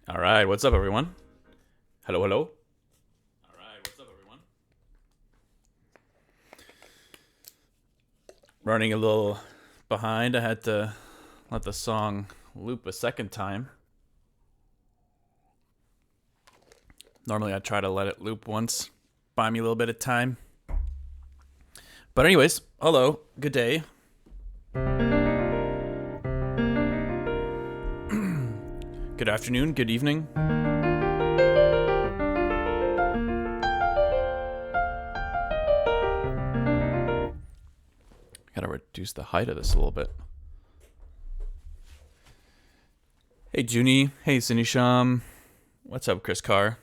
All right, what's up, everyone? Hello, hello. All right, what's up, everyone? Running a little behind. I had to let the song loop a second time. Normally, I try to let it loop once, buy me a little bit of time. But anyways, hello, good day. Good afternoon, good evening. Gotta reduce the height of this a little bit. Hey, Junie. Hey, Sinisham. What's up, Chris Carr?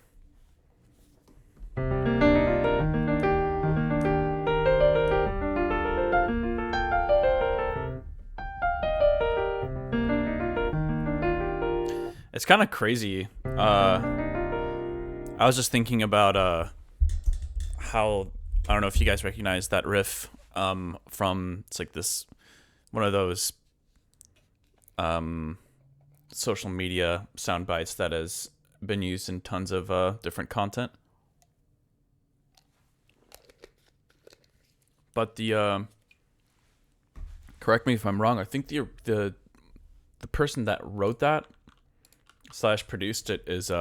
It's kind of crazy. I was just thinking about how, I don't know if you guys recognize that riff from, it's like this, one of those social media sound bites that has been used in tons of different content. But correct me if I'm wrong, I think the person that wrote that / produced it is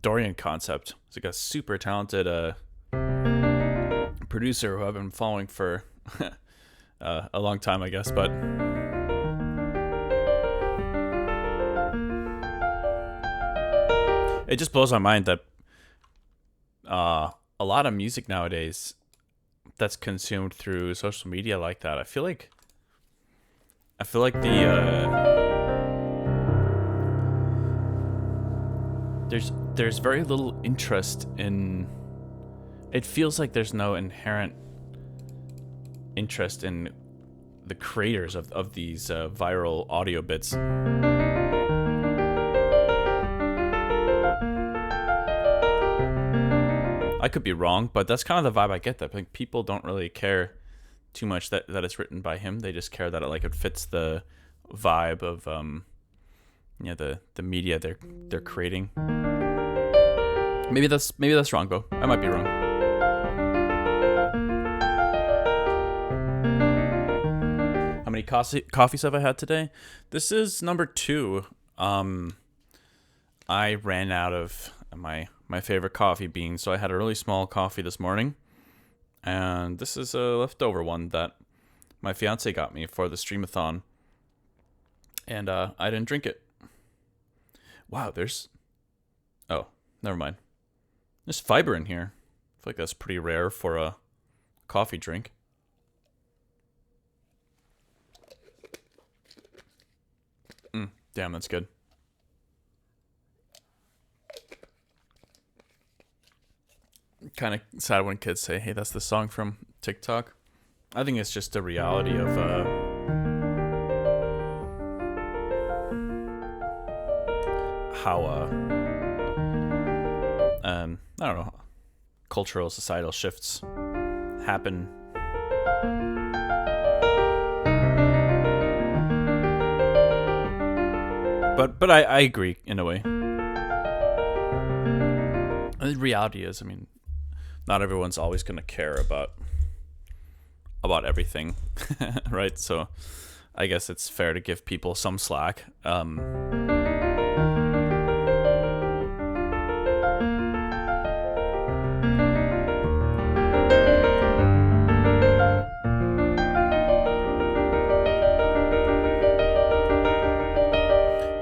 Dorian Concept. He's like a super talented producer who I've been following for a long time, I guess. But it just blows my mind that a lot of music nowadays that's consumed through social media like that, I feel like there's very little interest in. It feels like there's no inherent interest in the creators of these viral audio bits. I could be wrong, but that's kind of the vibe I get. That I think people don't really care too much that it's written by him. They just care that it fits the vibe of the media they're creating. Maybe that's wrong, though. I might be wrong. How many coffees have I had today? This is number 2. I ran out of my favorite coffee beans, so I had a really small coffee this morning, and this is a leftover one that my fiance got me for the streamathon, and I didn't drink it. Wow, never mind. There's fiber in here. I feel like that's pretty rare for a coffee drink. Damn, that's good. Kind of sad when kids say, hey, that's the song from TikTok. I think it's just a reality of how I don't know, cultural societal shifts happen. But I agree in a way. The reality is, I mean, not everyone's always going to care about everything, right? So I guess it's fair to give people some slack.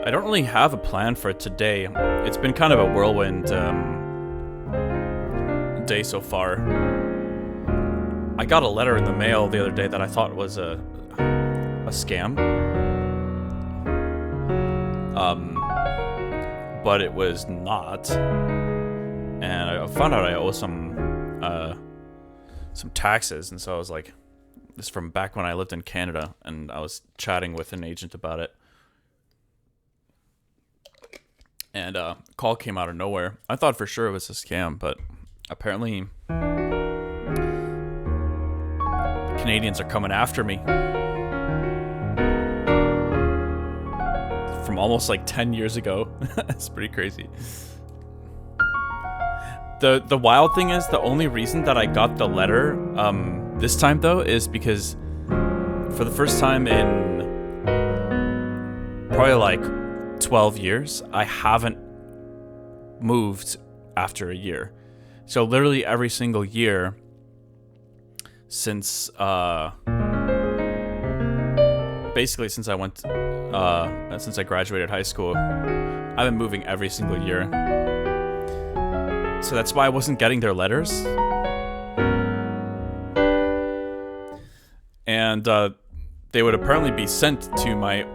I don't really have a plan for today. It's been kind of a whirlwind day so far. I got a letter in the mail the other day that I thought was a scam. But it was not. And I found out I owe some taxes, and so I was like, this is from back when I lived in Canada, and I was chatting with an agent about it. And a call came out of nowhere. I thought for sure it was a scam, but apparently Canadians are coming after me. From from almost like 10 years ago. It's pretty crazy. The wild thing is, the only reason that I got the letter this time though is because for the first time in probably like 12 years, I haven't moved after a year. So literally every single year since basically since I since I graduated high school, I've been moving every single year. So that's why I wasn't getting their letters. And they would apparently be sent to my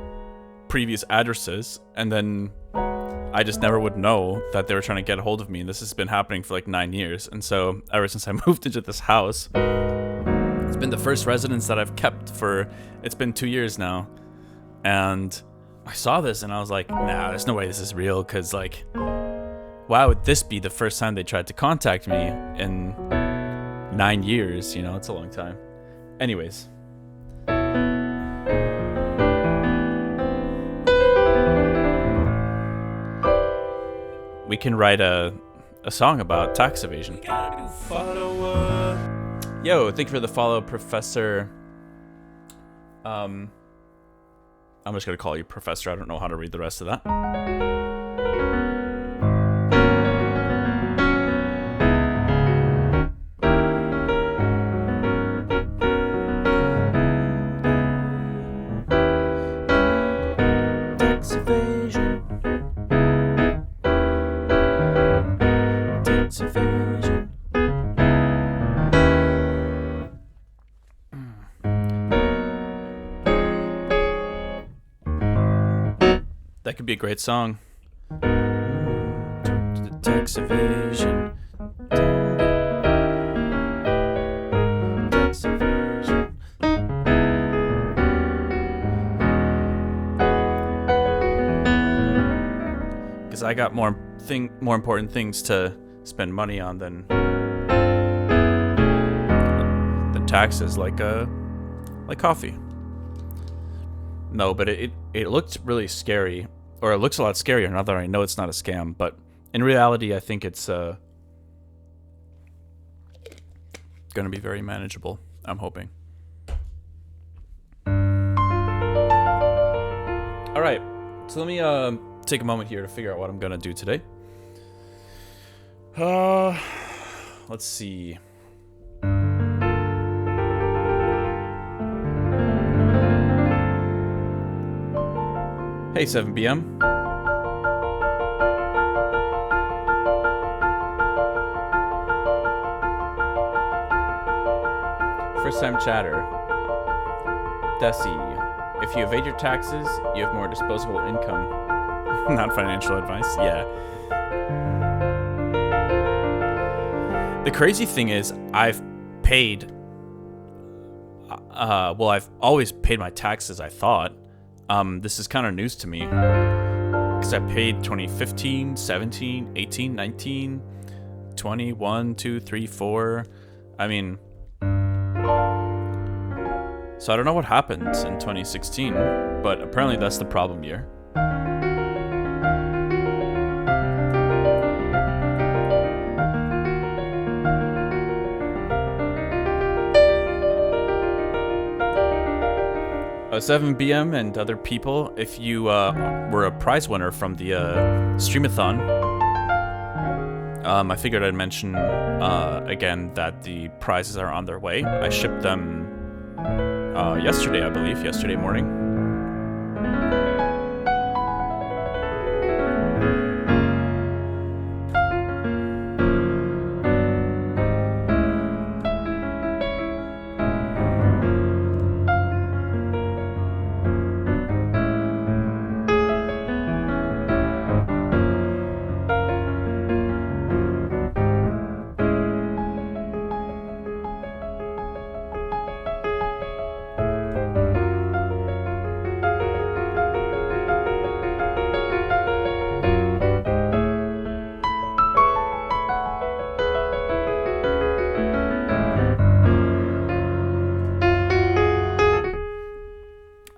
previous addresses, and then I just never would know that they were trying to get a hold of me. And this has been happening for like 9 years. And so ever since I moved into this house, it's been the first residence that I've kept for, it's been 2 years now. And I saw this and I was like, nah, there's no way this is real, because like, why would this be the first time they tried to contact me in 9 years? You know, it's a long time. Anyways. We can write a song about tax evasion. Yo, thank you for the follow, Professor. I'm just gonna call you Professor. I don't know how to read the rest of that. Tax evasion. Tax evasion. That could be a great song. Tax evasion. Tax evasion. Because I got more important things to spend money on than taxes, like coffee. No, but it looked really scary, or it looks a lot scarier now that I know it's not a scam. But in reality, I think it's gonna be very manageable. I'm hoping. All right, so let me take a moment here to figure out what I'm gonna do today. Let's see. Hey, 7 p.m. First time chatter. Desi, if you evade your taxes, you have more disposable income. Not financial advice, yeah. The crazy thing is, I've always paid my taxes, I thought. This is kind of news to me, because I paid 2015, 17, 18, 19, 20, 1, 2, 3, 4. I mean, so I don't know what happened in 2016, but apparently that's the problem year. 7 p.m. and other people, if you were a prize winner from the Streamathon, I figured I'd mention again that the prizes are on their way. I shipped them yesterday, I believe, yesterday morning.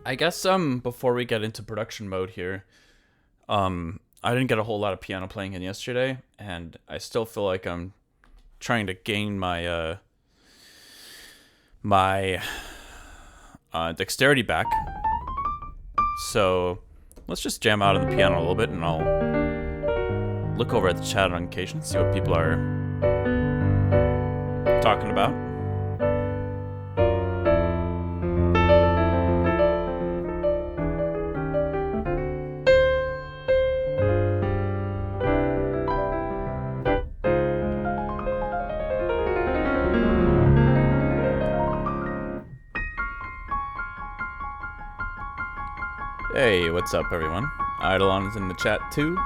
I guess before we get into production mode here, I didn't get a whole lot of piano playing in yesterday, and I still feel like I'm trying to gain my dexterity back. So let's just jam out on the piano a little bit, and I'll look over at the chat on occasion, see what people are talking about. Hey, what's up, everyone? Eidolon's in the chat too.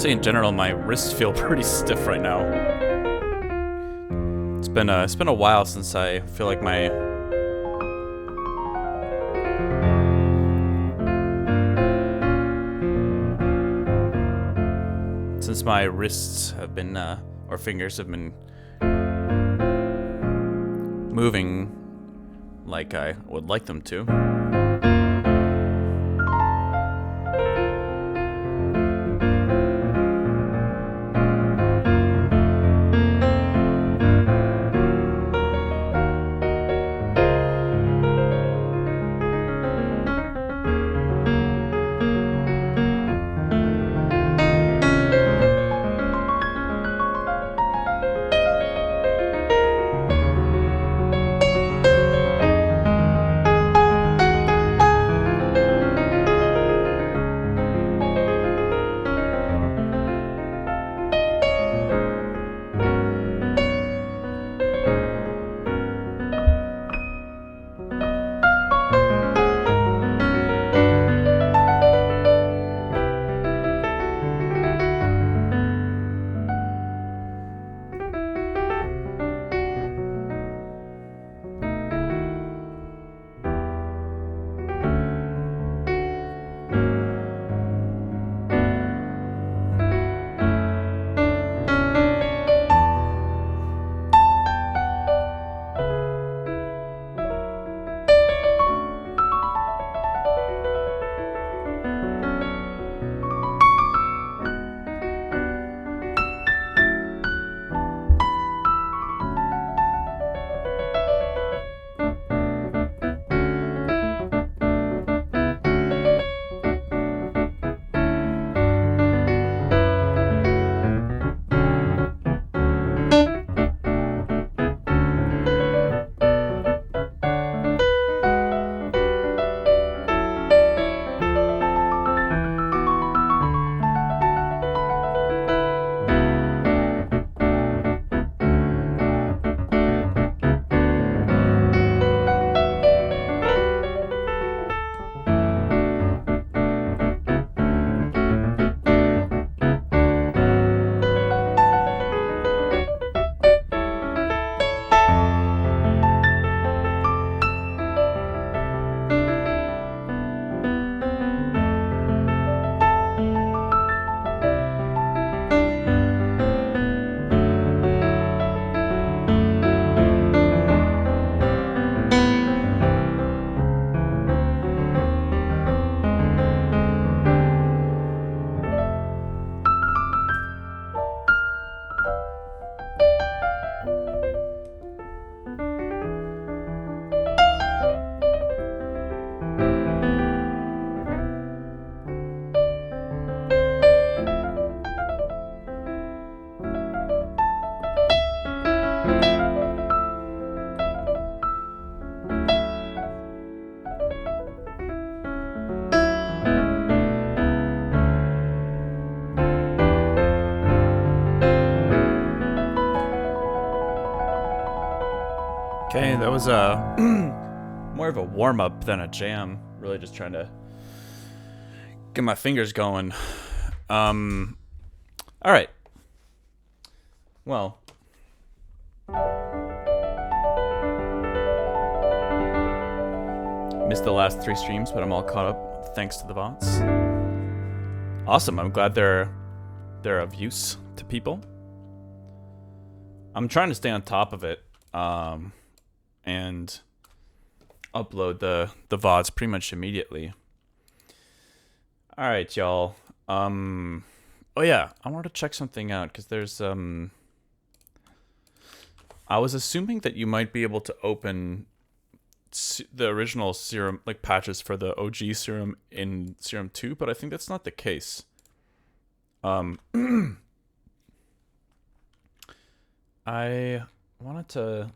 In general, my wrists feel pretty stiff right now. It's been a while since I feel like my wrists have been or fingers have been moving like I would like them to. Okay, that was a more of a warm-up than a jam. Really just trying to get my fingers going. Alright. Well. Missed the last 3 streams, but I'm all caught up thanks to the bots. Awesome, I'm glad they're of use to people. I'm trying to stay on top of it, and upload the VODs pretty much immediately. Alright, y'all. Oh yeah, I wanted to check something out, because there's, I was assuming that you might be able to open the original serum, like patches for the OG serum in Serum 2, but I think that's not the case. I wanted to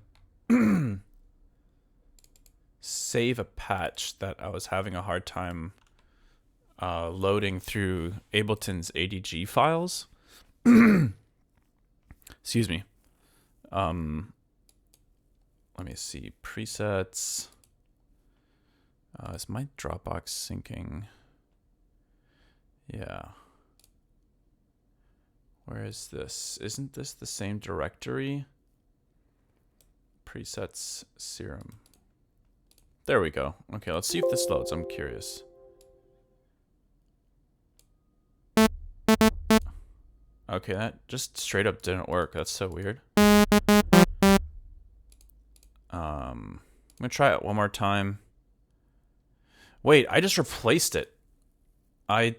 save a patch that I was having a hard time loading through Ableton's ADG files. Excuse me. Let me see. Presets. Is my Dropbox syncing? Yeah. Where is this? Isn't this the same directory? Presets serum. There we go. Okay, let's see if this loads. I'm curious. Okay, that just straight up didn't work. That's so weird. I'm gonna try it one more time. Wait, I just replaced it. I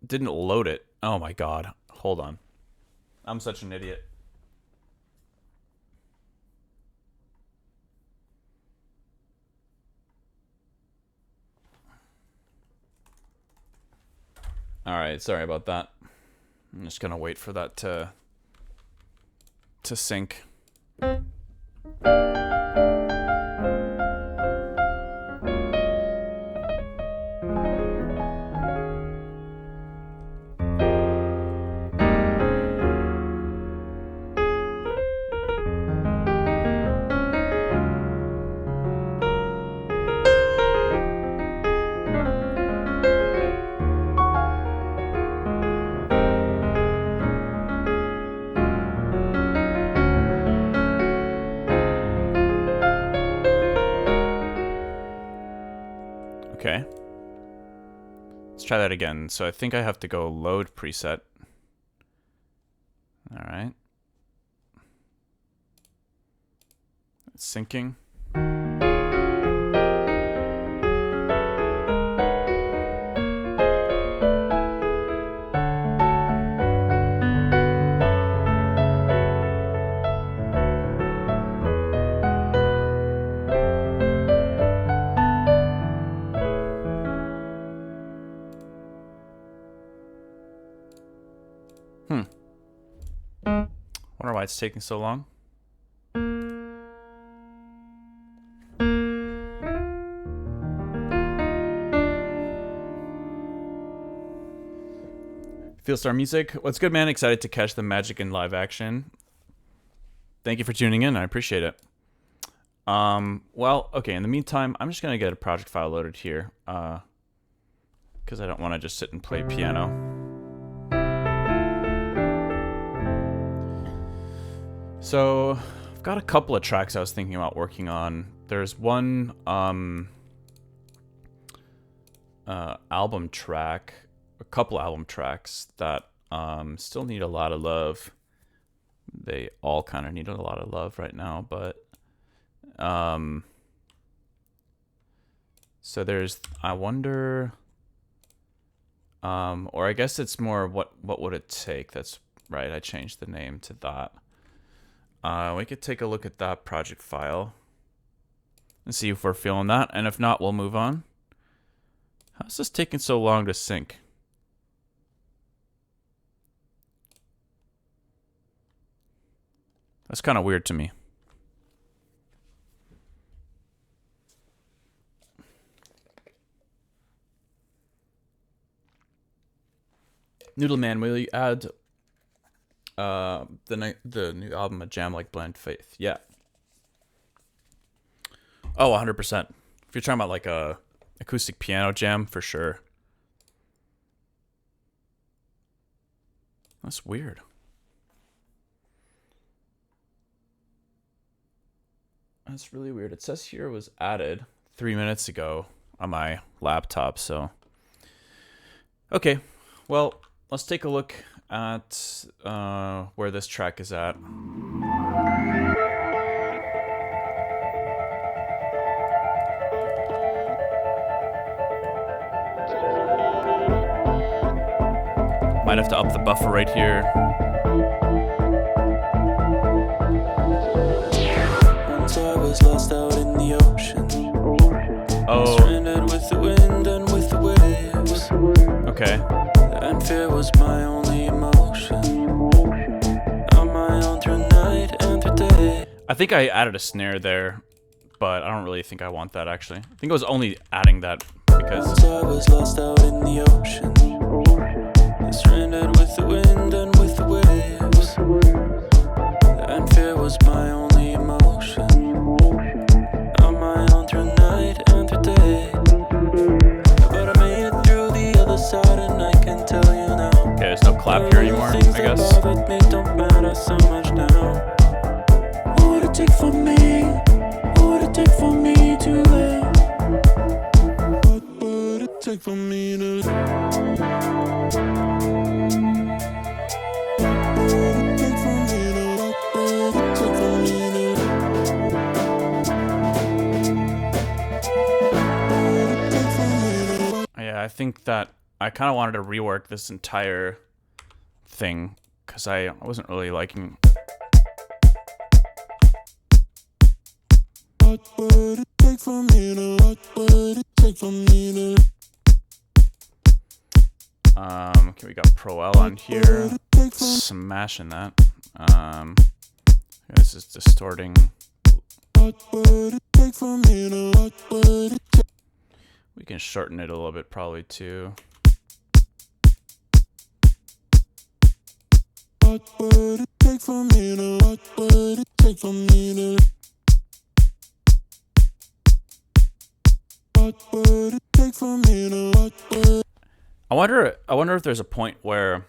didn't load it. Oh my god. Hold on. I'm such an idiot. Alright, sorry about that. I'm just gonna wait for that to sync. Okay. Let's try that again. So I think I have to go load preset. All right. It's syncing. Wonder why it's taking so long. Fieldstar Music. What's good, man? Excited to catch the magic in live action. Thank you for tuning in. I appreciate it. Well, okay. In the meantime, I'm just going to get a project file loaded here. Because I don't want to just sit and play piano. So, I've got a couple of tracks I was thinking about working on. There's one album track, a couple album tracks that still need a lot of love. They all kind of need a lot of love right now, but so there's, I wonder, or I guess it's more what would it take? That's right, I changed the name to that. We could take a look at that project file and see if we're feeling that, and if not, we'll move on. How's this taking so long to sync? That's kind of weird to me. Noodleman, will you add the new album, A Jam Like Blind Faith? Yeah. Oh, 100%. If you're talking about like a acoustic piano jam, for sure. That's weird. That's really weird. It says here it was added 3 minutes ago on my laptop, so. Okay, well, let's take a look at where this track is at. Might have to up the buffer right here. Once I was lost out in the ocean. Oh. Stranded with the wind and with the waves. Okay. And fear was my only emotion. On my own through night and through day. I think I added a snare there, but I don't really think I want that actually. I think I was only adding that because Once I was lost out in the ocean. Stranded with the wind and with the waves. And fear was my only emotion. On my own through night and through day. But I made it through the other side and I can tell you now. okay, there's no clap here anymore, I guess. That bothered me don't matter so much now. What would it take for me? What would it take for me to live? What would it take for me to live? Yeah, I think that I kind of wanted to rework this entire thing because I wasn't really liking. What would it take for me to? What would it take for me to? Okay, we got Pro L on here, smashing that. This is distorting. What would it take for me to? What would it take? We can shorten it a little bit probably too. What would it take for me to? What would it take for me to? What would it take for me to? What would? I wonder if there's a point where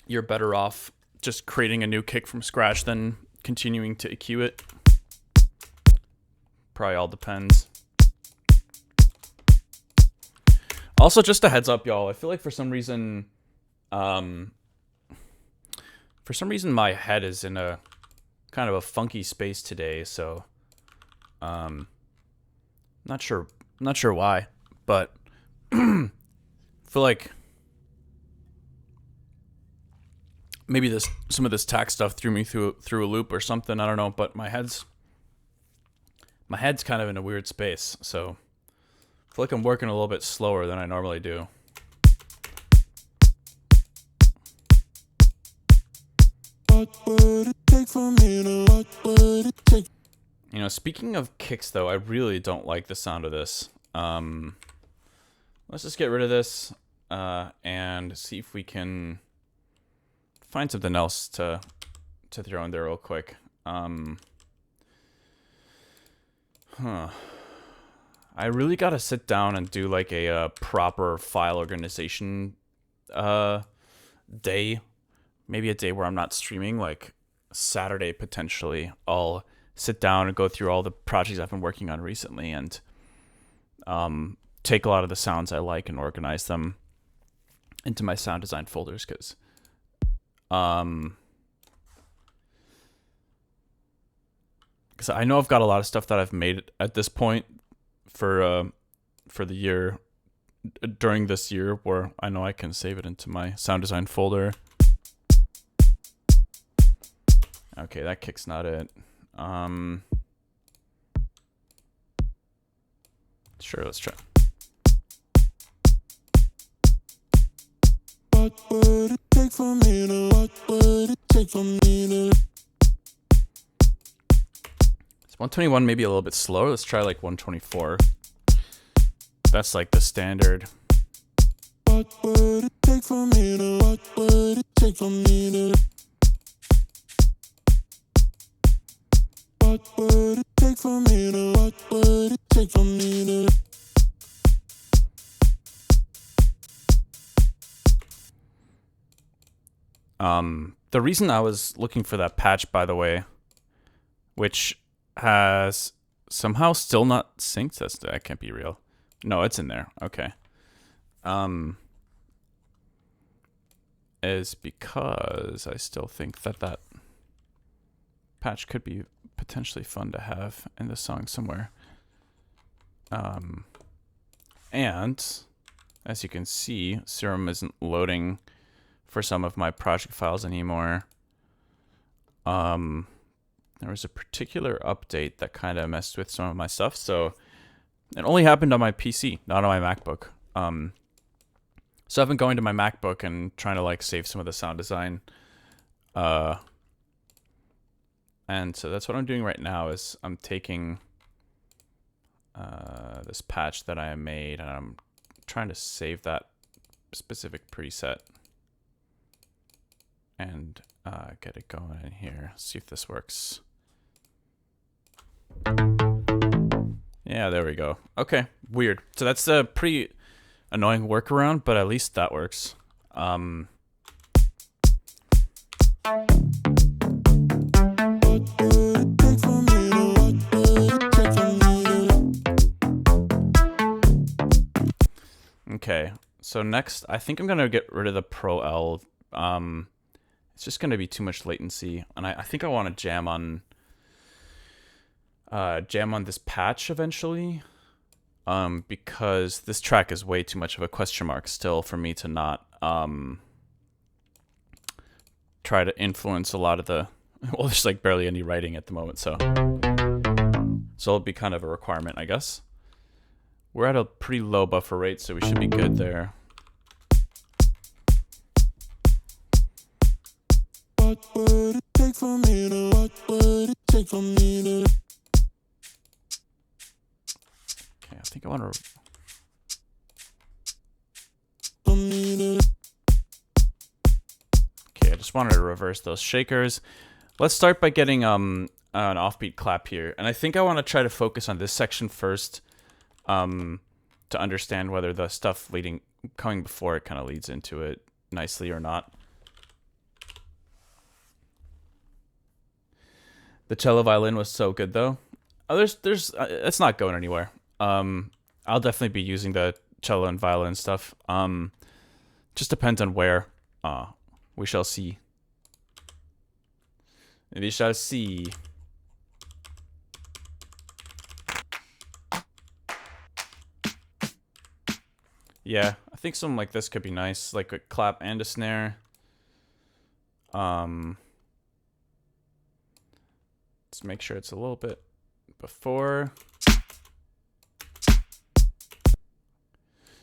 you're better off just creating a new kick from scratch than continuing to EQ it. Probably all depends. Also, just a heads up, y'all. I feel like for some reason my head is in a kind of a funky space today, so not sure why, but I feel like maybe some of this tax stuff threw me through a loop or something. I don't know, but my head's kind of in a weird space, so I feel like I'm working a little bit slower than I normally do. What would it take for me to? What would it take? You know, speaking of kicks, though, I really don't like the sound of this. Let's just get rid of this and see if we can find something else to throw in there real quick. I really gotta sit down and do like a proper file organization day. Maybe a day where I'm not streaming, like Saturday potentially. I'll sit down and go through all the projects I've been working on recently and take a lot of the sounds I like and organize them into my sound design folders, because I know I've got a lot of stuff that I've made at this point for the year, during this year, where I know I can save it into my sound design folder. Okay, that kick's not it. Sure, let's try. What would it take for me to? What would it take for me to? Is 121 maybe a little bit slower? Let's try like 124. That's like the standard. What would it take for me to? What would it take for me to? What would it take for me to? What would it take for me to? The reason I was looking for that patch, by the way, which has somehow still not synced. That can't be real. No, it's in there. Okay. Is because I still think that patch could be potentially fun to have in the song somewhere. And as you can see, Serum isn't loading for some of my project files anymore. There was a particular update that kind of messed with some of my stuff, so it only happened on my PC, not on my MacBook. So I've been going to my MacBook and trying to like save some of the sound design. And so that's what I'm doing right now is I'm taking this patch that I made and I'm trying to save that specific preset and get it going in here. See if this works. Yeah, there we go. Okay, weird. So that's a pretty annoying workaround, but at least that works. Okay, so next, I think I'm gonna get rid of the Pro L. It's just gonna be too much latency, and I think I want to jam on this patch eventually, because this track is way too much of a question mark still for me to not try to influence a lot of the. Well, there's like barely any writing at the moment, so it'll be kind of a requirement, I guess. We're at a pretty low buffer rate, so we should be good there. What would it take for me to? What would it take for me to? Okay, I think I want to. Okay, I just wanted to reverse those shakers. Let's start by getting an offbeat clap here, and I think I want to try to focus on this section first, to understand whether the stuff coming before it kind of leads into it nicely or not. The cello violin was so good though. Oh, it's not going anywhere. I'll definitely be using the cello and violin stuff. Just depends on where. We shall see. We shall see. Yeah, I think something like this could be nice, like a clap and a snare. Let's make sure it's a little bit before.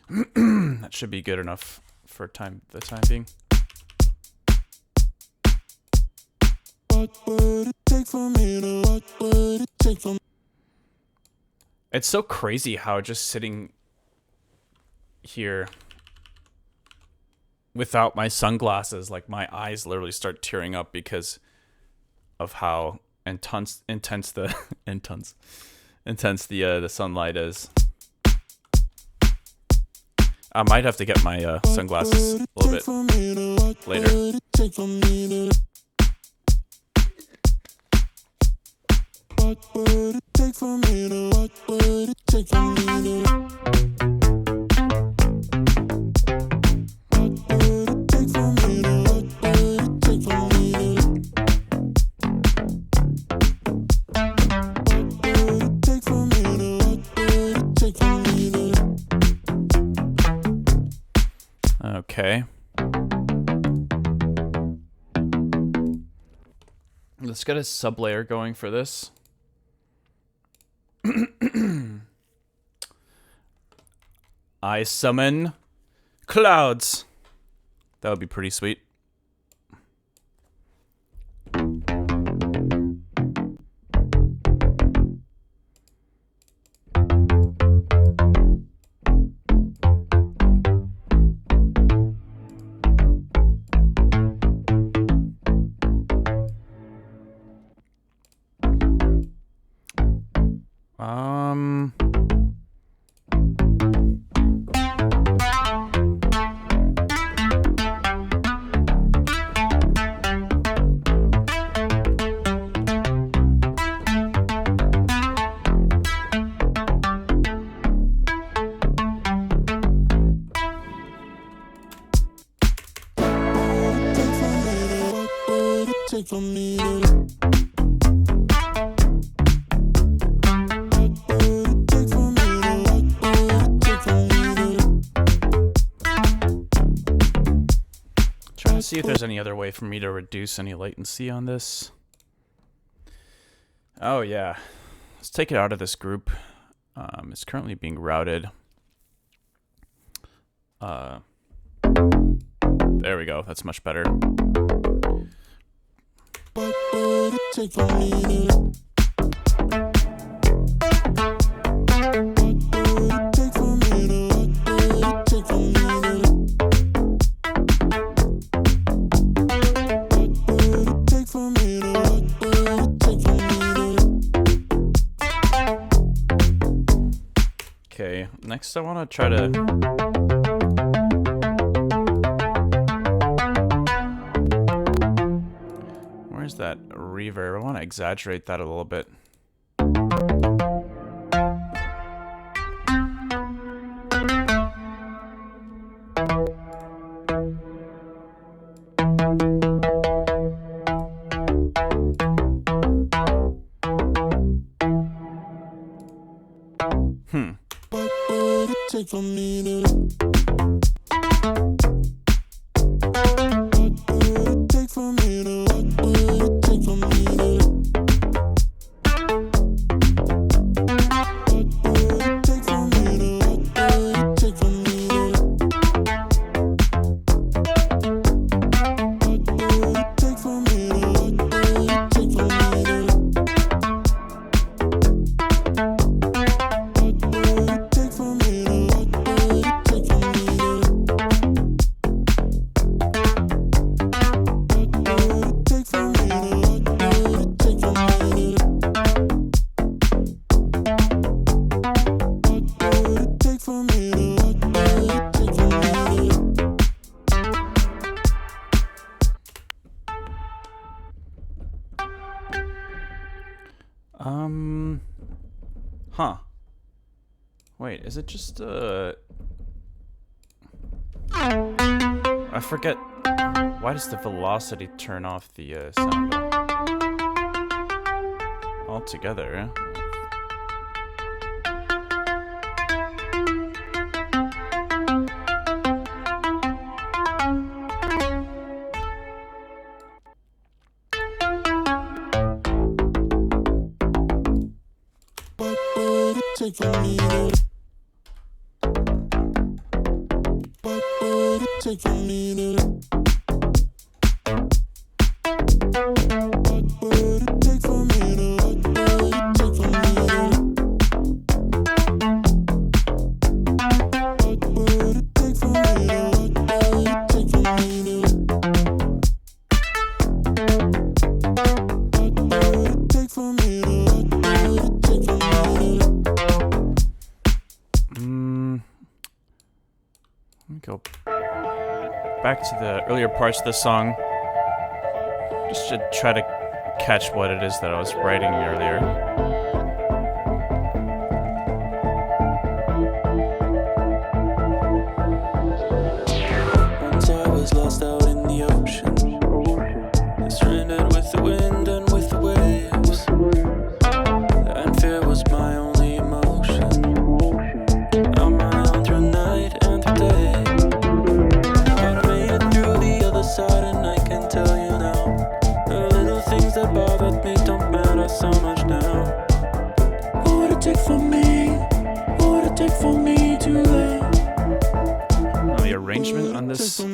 That should be good enough for the time being. What would it take for me to? What would it take for me? It's so crazy how just sitting here without my sunglasses, like my eyes literally start tearing up because of how intense the sunlight is. I might have to get my sunglasses a little bit later. What would it take for me to? What would it take for me to? What would it take for me to? What would it take for me to? What would it take for me to? What would it take for me to? Okay. Let's get a sublayer going for this. I summon clouds. That would be pretty sweet. Um. Trying to see if there's any other way for me to reduce any latency on this. Oh yeah, let's take it out of this group. It's currently being routed. There we go. That's much better. Okay, next I want to try to... Where's that reverb? I want to exaggerate that a little bit. Huh. Wait, is it just, I forget. Why does the velocity turn off the, sound altogether? Go back to the earlier parts of the song, just to try to catch what it is that I was writing earlier. Once I was lost out in the ocean, stranded with the wind and with the waves, and fear was my only emotion. On my own through night and through day. Side, and I can tell you now, the little things that bothered me don't matter so much now. What would it take for me? What would it take for me to lay? The arrangement on this, the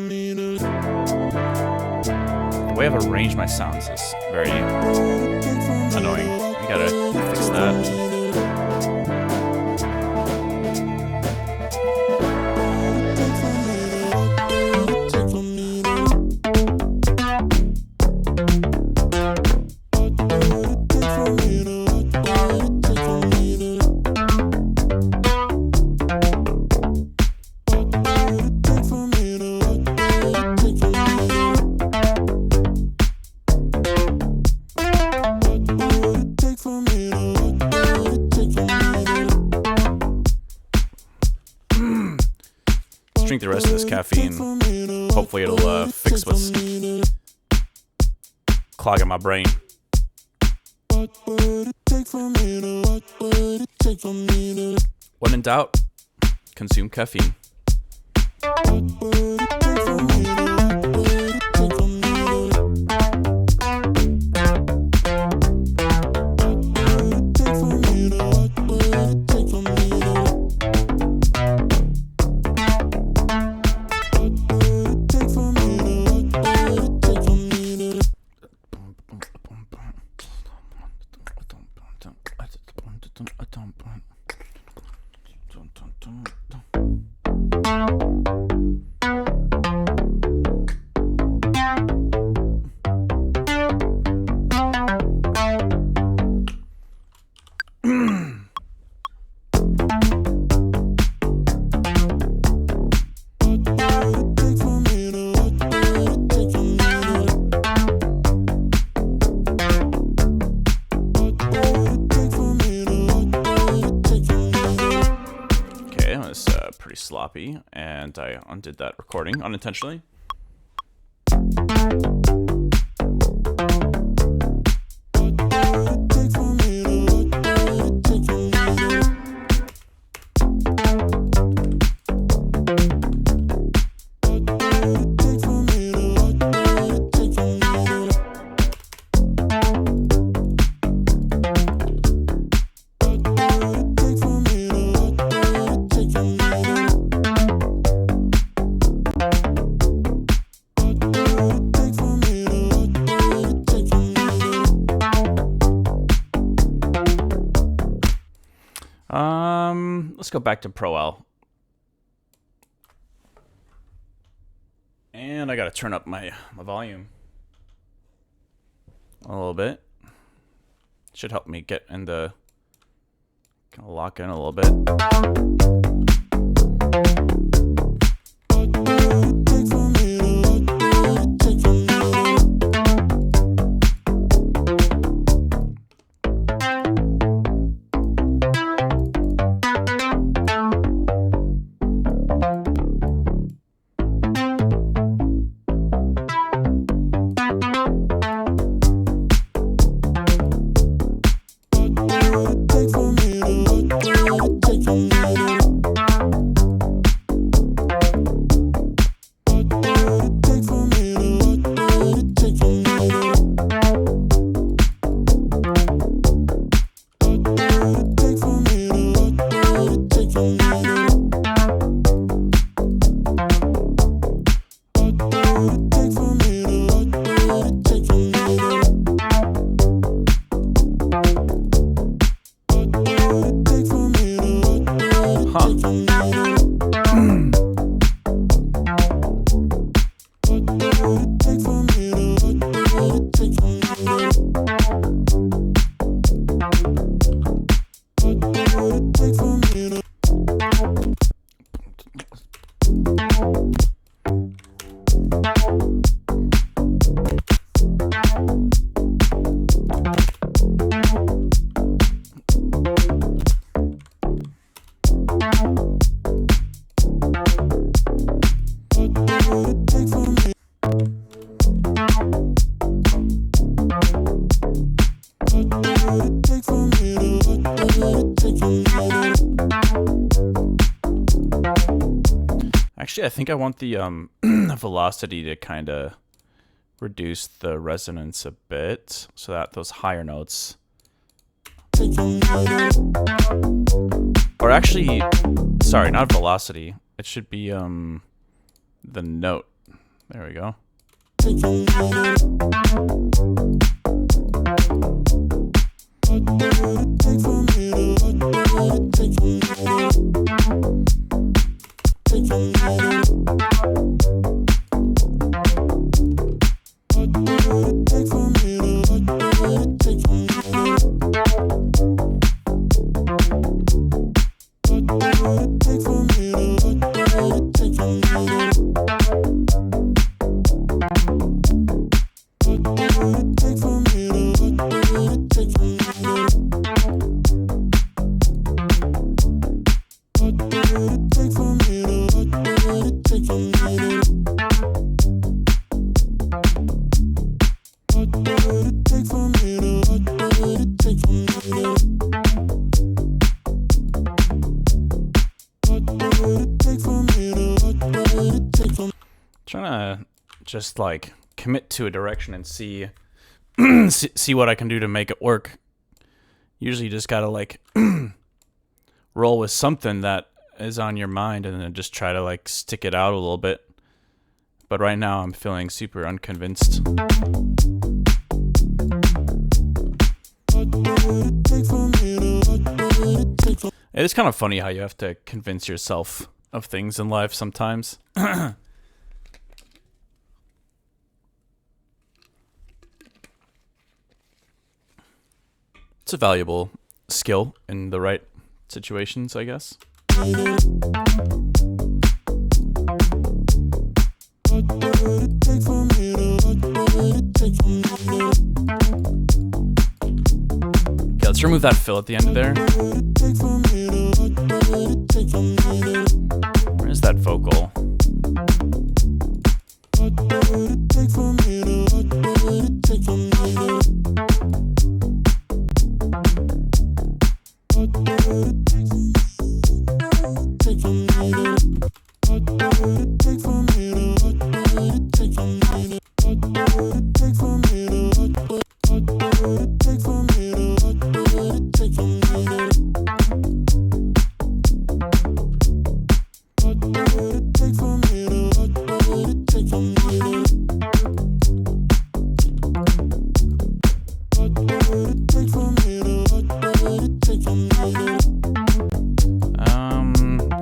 way I've arranged my sounds is very annoying. You gotta fix that. drink the rest of this caffeine. Hopefully it'll fix what's clogging my brain. When in doubt, consume caffeine. Pretty sloppy, and I undid that recording unintentionally. Let's go back to Pro L. And I gotta turn up my volume a little bit. Should help me get in the, kind of lock in a little bit. Actually, I think I want the velocity to kind of reduce the resonance a bit so that those higher notes, or actually, sorry, not velocity. It should be the note. There we go. Trying to just like commit to a direction and see see what I can do to make it work. Usually you just gotta like roll with something that is on your mind and then just try to like stick it out a little bit. But right now I'm feeling super unconvinced. It is kind of funny how you have to convince yourself of things in life sometimes. It's a valuable skill in the right situations, I guess. Okay, let's remove that fill at the end there. Where's that vocal?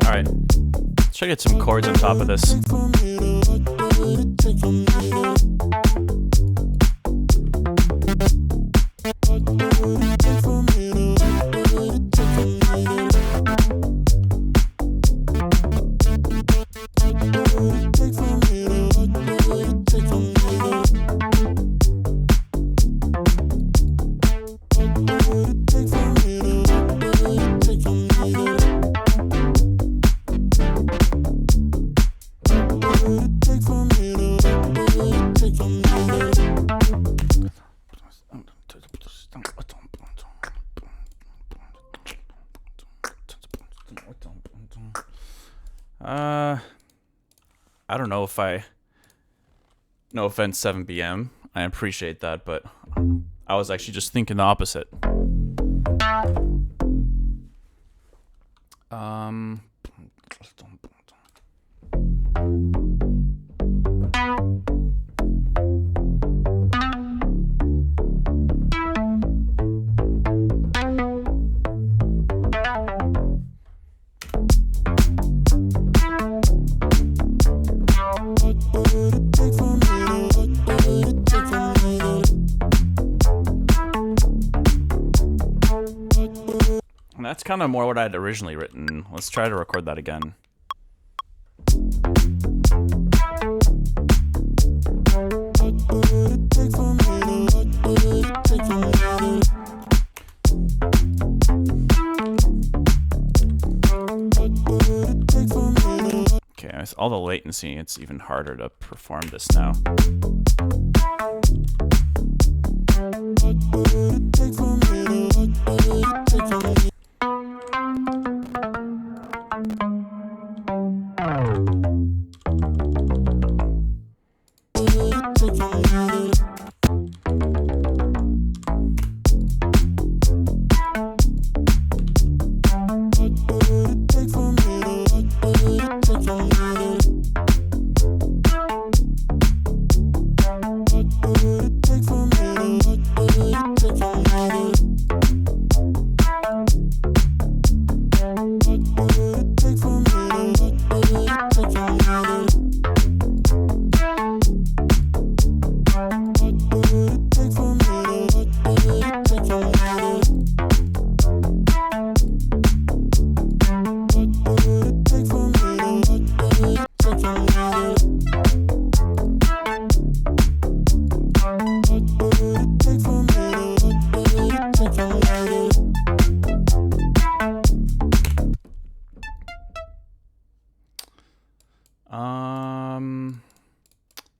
Alright. Let's try to get some chords on top of this. I don't know if no offense 7BM, I appreciate that, but I was actually just thinking the opposite. And that's kind of more what I had originally written. Let's try to record that again. Okay, with all the latency, it's even harder to perform this now.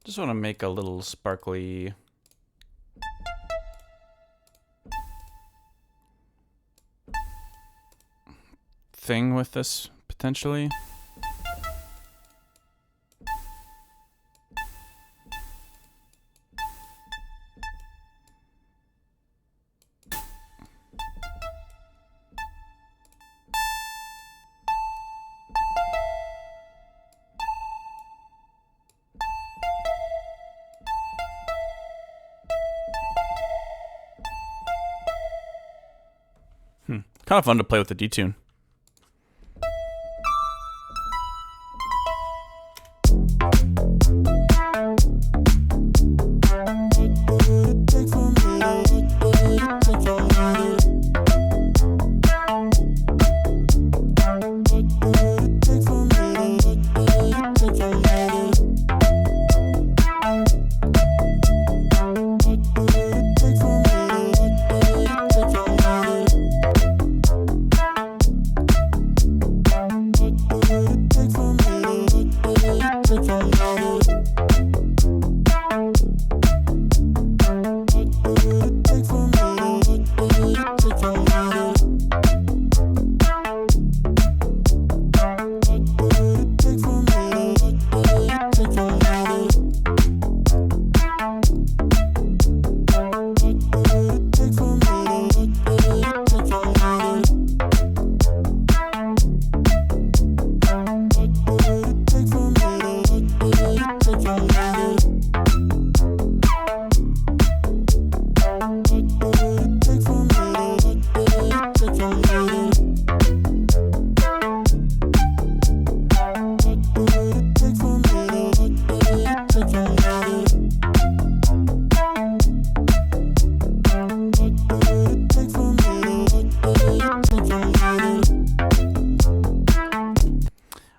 Just want to make a little sparkly thing with this, potentially. Kind of fun to play with the detune.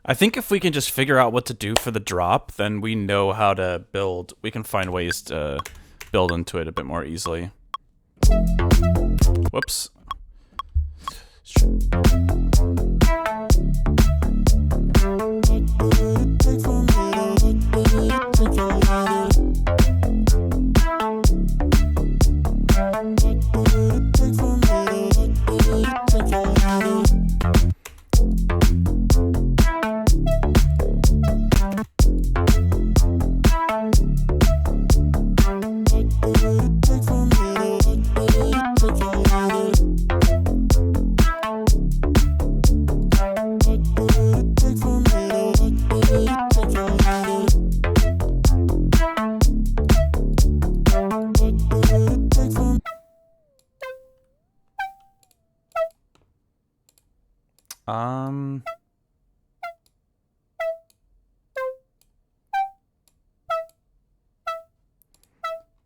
I think if we can just figure out what to do for the drop, then we know how to build. We can find ways to build into it a bit more easily. Whoops.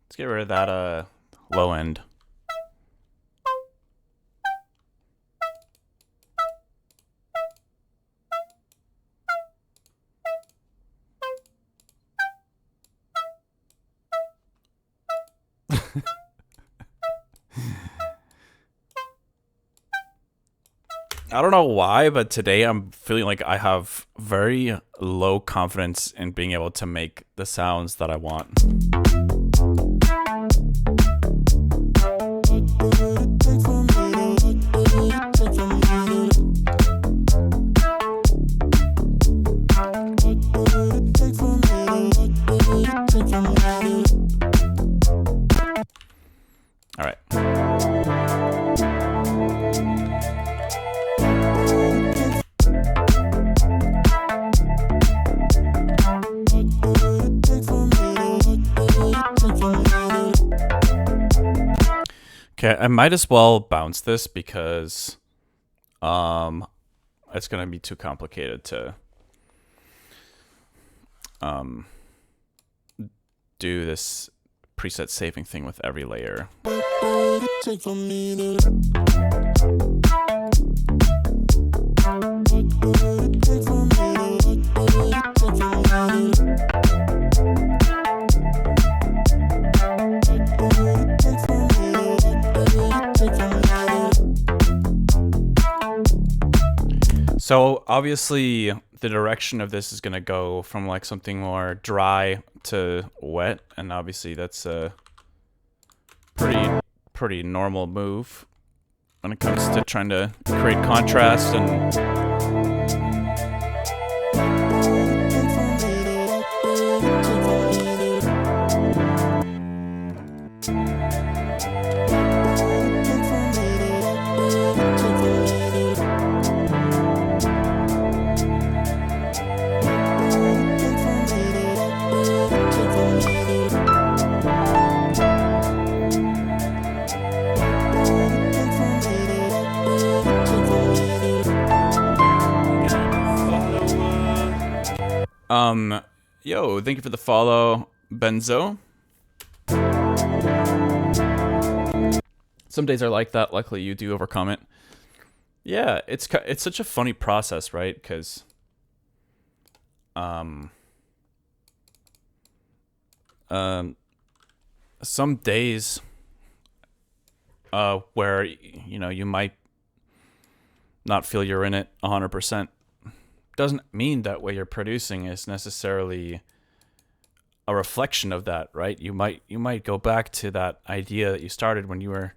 Let's get rid of that low end. I don't know why, but today I'm feeling like I have very low confidence in being able to make the sounds that I want. All right. Okay, I might as well bounce this because it's gonna be too complicated to do this preset saving thing with every layer. So obviously the direction of this is going to go from like something more dry to wet, and obviously that's a pretty normal move when it comes to trying to create contrast and Yo, thank you for the follow, Benzo. Some days are like that. Luckily, you do overcome it. Yeah, it's such a funny process, right? Because, some days, where you might not feel you're in it 100%, doesn't mean that what you're producing is necessarily a reflection of that, right? You might go back to that idea that you started when you were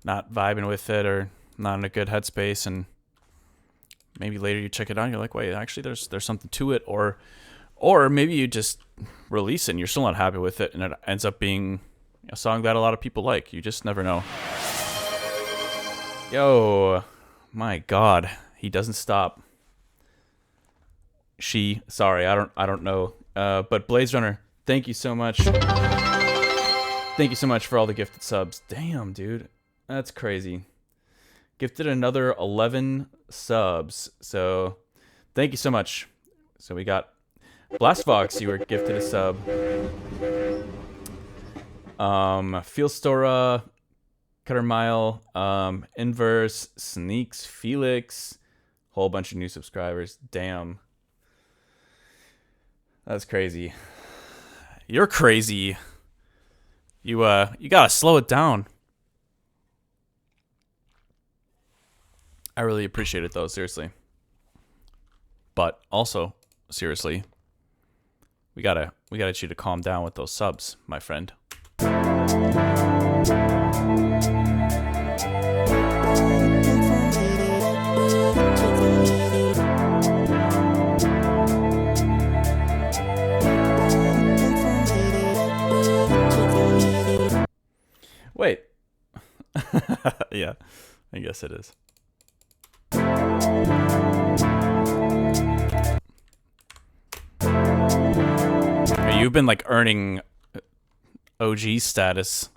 not vibing with it or not in a good headspace, and maybe later you check it out and you're like, wait, actually there's something to it, or maybe you just release it and you're still not happy with it and it ends up being a song that a lot of people like. You just never know. Yo, my God, he doesn't stop. Sorry, I don't know. But Blaze Runner, thank you so much. Thank you so much for all the gifted subs. Damn, dude. That's crazy. Gifted another 11 subs. So, thank you so much. So we got Blastfox, you were gifted a sub. Feelstora, Cutter Mile, Inverse, Sneaks, Felix, whole bunch of new subscribers. Damn. That's crazy. You're crazy. You gotta slow it down. I really appreciate it though, seriously. But also, seriously, we gotta get you to calm down with those subs, my friend. Wait. Yeah, I guess it is. You've been like earning OG status.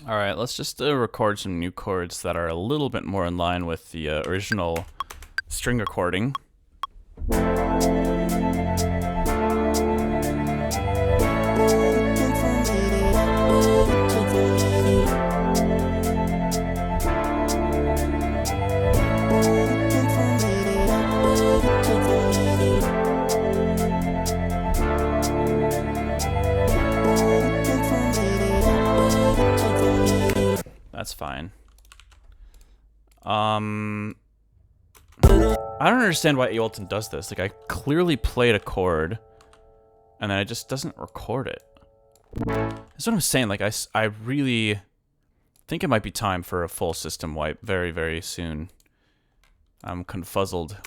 Alright, let's just record some new chords that are a little bit more in line with the original string recording. That's fine. I don't understand why Ableton does this. Like, I clearly played a chord, and then it just doesn't record it. That's what I'm saying. Like, I really think it might be time for a full system wipe very, very soon. I'm confuzzled.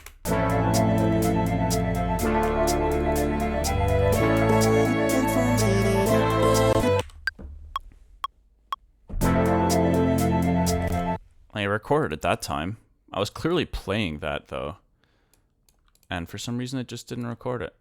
I recorded at that time. I was clearly playing that though. And for some reason it just didn't record it.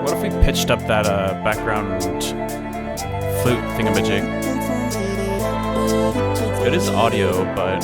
What if we pitched up that background flute thingamajig? It is audio, but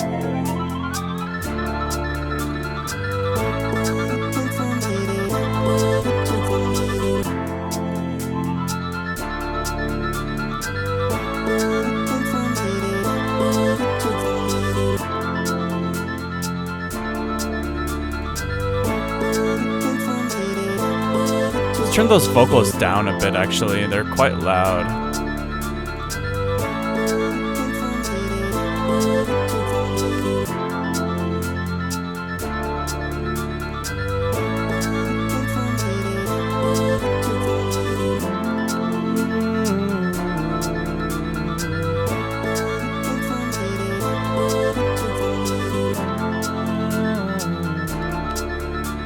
turned those vocals down a bit, actually. They're quite loud.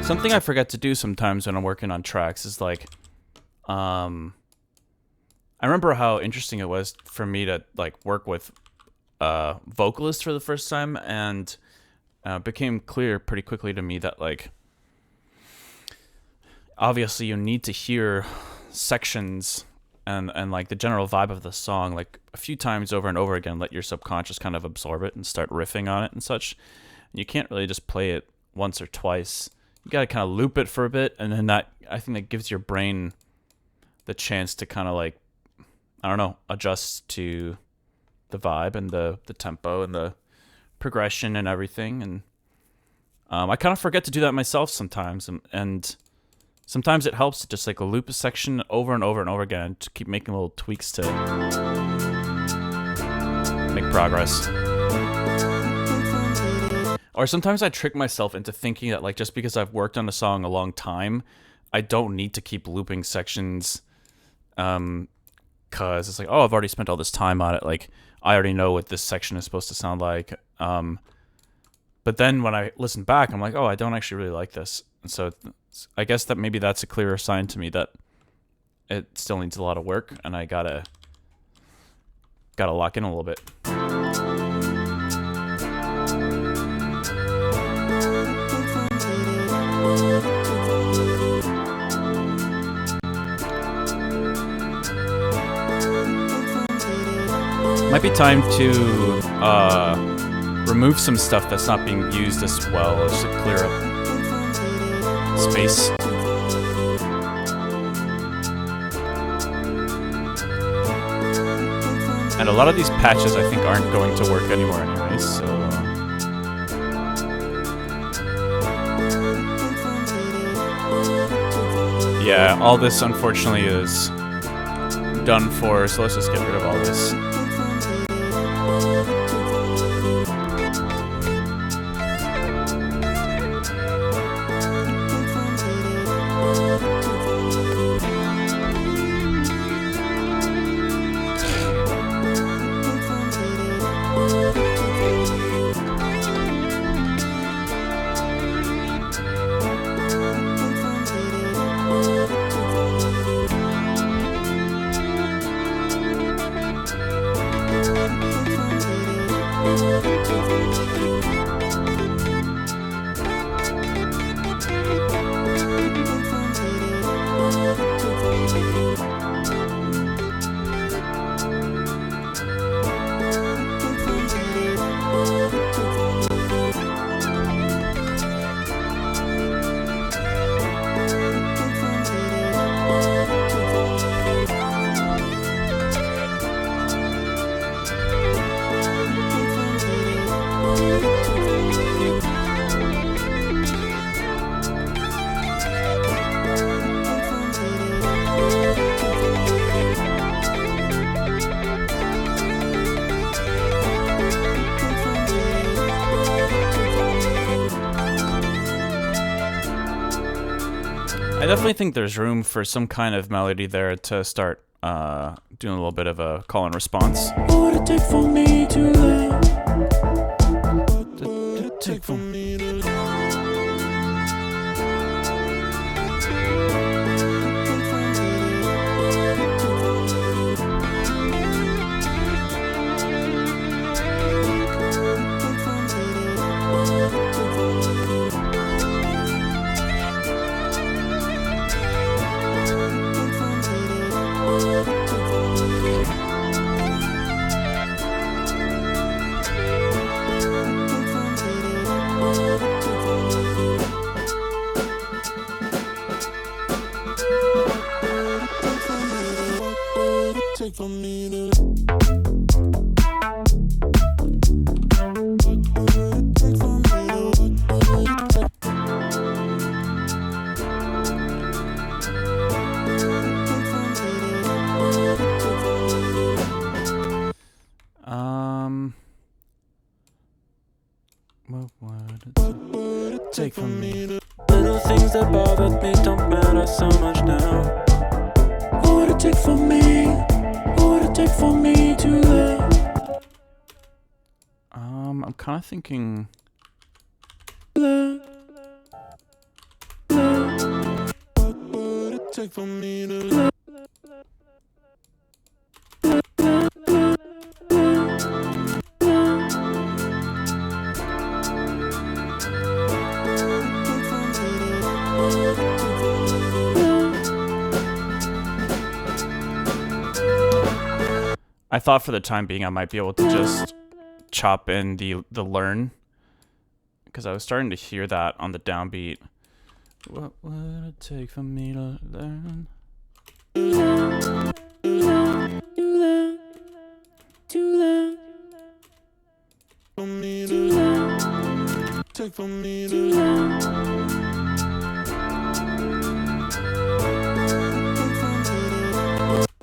Something I forget to do sometimes when I'm working on tracks is like, I remember how interesting it was for me to like work with vocalists for the first time, and became clear pretty quickly to me that like, obviously you need to hear sections and like the general vibe of the song like a few times over and over again, let your subconscious kind of absorb it and start riffing on it and such. You can't really just play it once or twice. You gotta kind of loop it for a bit, and then that, I think that gives your brain the chance to kind of like, I don't know, adjust to the vibe and the tempo and the progression and everything. And I kind of forget to do that myself sometimes, and sometimes it helps to just like loop a section over and over and over again to keep making little tweaks to make progress. Or sometimes I trick myself into thinking that like just because I've worked on a song a long time, I don't need to keep looping sections, cause it's like, oh, I've already spent all this time on it. Like I already know what this section is supposed to sound like. But then when I listen back, I'm like, oh, I don't actually really like this. And so I guess that maybe that's a clearer sign to me that it still needs a lot of work, and I gotta lock in a little bit. Might be time to remove some stuff that's not being used as well, just to clear up space. And a lot of these patches I think aren't going to work anymore anyways, so... Yeah, all this unfortunately is done for, so let's just get rid of all this. I definitely think there's room for some kind of melody there to start doing a little bit of a call and response. What would it take for me to let? What would it take for me to let? For me to What would it take from me? Little things that bothered me don't matter so much now. What would it take for me? What would it take for me to love? I'm kind of thinking. Love. What would it take for me to love? I thought for the time being I might be able to just chop in the learn, because I was starting to hear that on the downbeat. What would it take for me to learn? Take for me to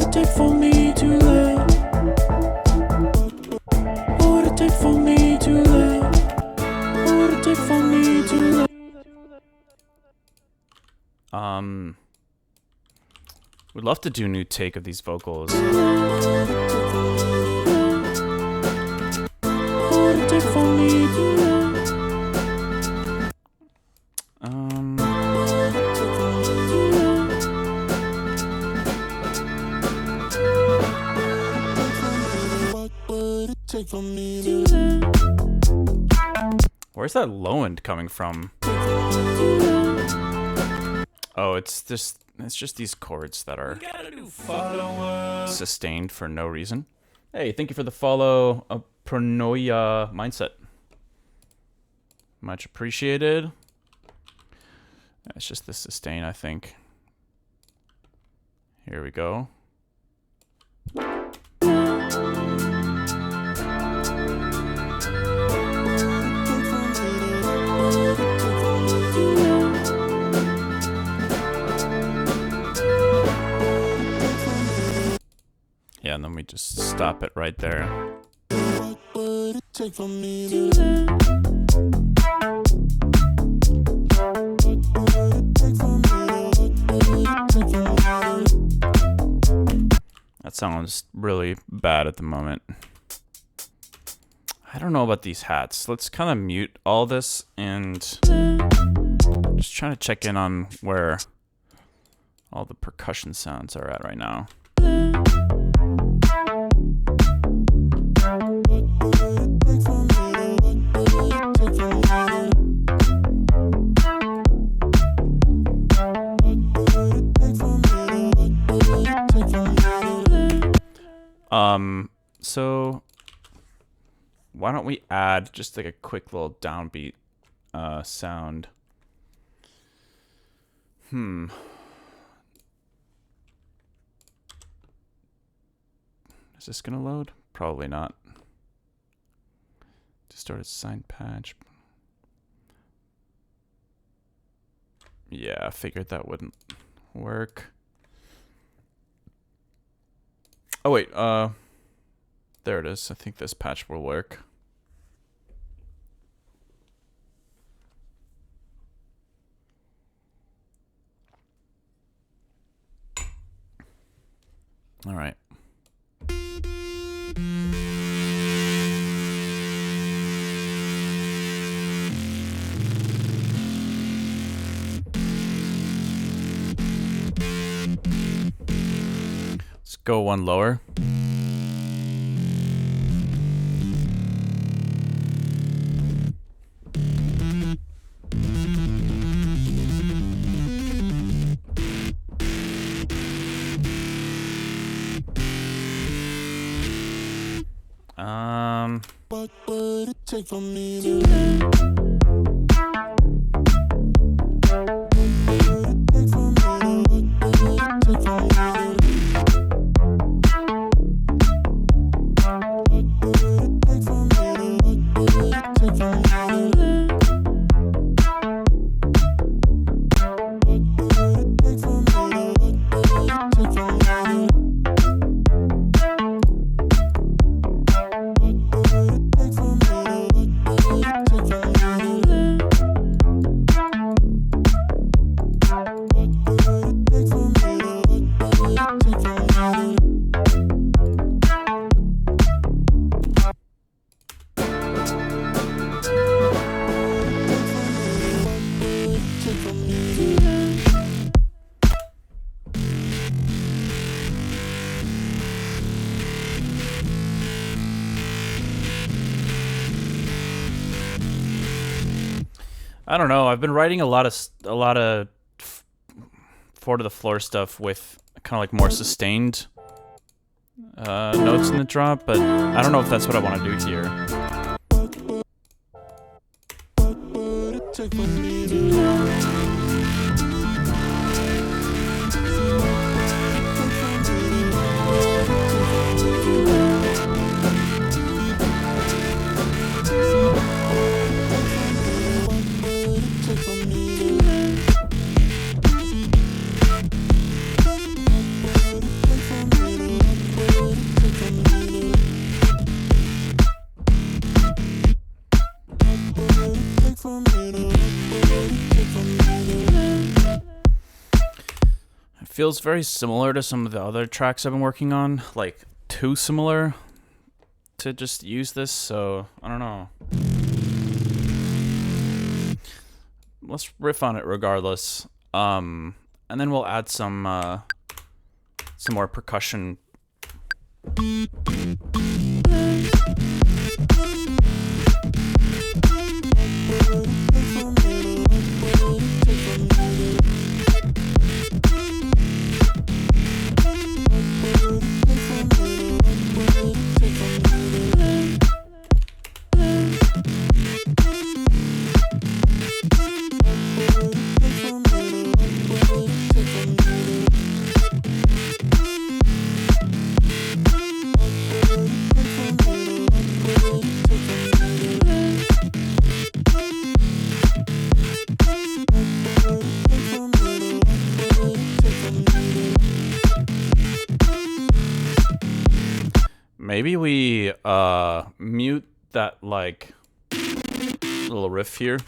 take for me to love. What would it take for me to love? What would it take for me to love? Would love to do a new take of these vocals. What would it take for me to love? Take for me to love. Where's that low end coming from? Oh, it's just these chords that are sustained for no reason. Hey, thank you for the follow, Pronoia Mindset. Much appreciated. It's just the sustain, I think. Here we go. Yeah, and then we just stop it right there. What would it take for me to love? That sounds really bad at the moment. I don't know about these hats. Let's kind of mute all this and just trying to check in on where all the percussion sounds are at right now. So why don't we add just like a quick little downbeat sound? Is this gonna load? Probably not. Distorted sign patch. Yeah, I figured that wouldn't work. Oh wait, there it is. I think this patch will work. All right. Let's go one lower. What would it take for me to love? Take for me. I don't know. I've been writing a lot of four to the floor stuff with kind of like more sustained notes in the drop, but I don't know if that's what I want to do here. It feels very similar to some of the other tracks I've been working on, like too similar to just use this, so I don't know. Let's riff on it regardless. And then we'll add some more percussion. Maybe we mute that like little riff here.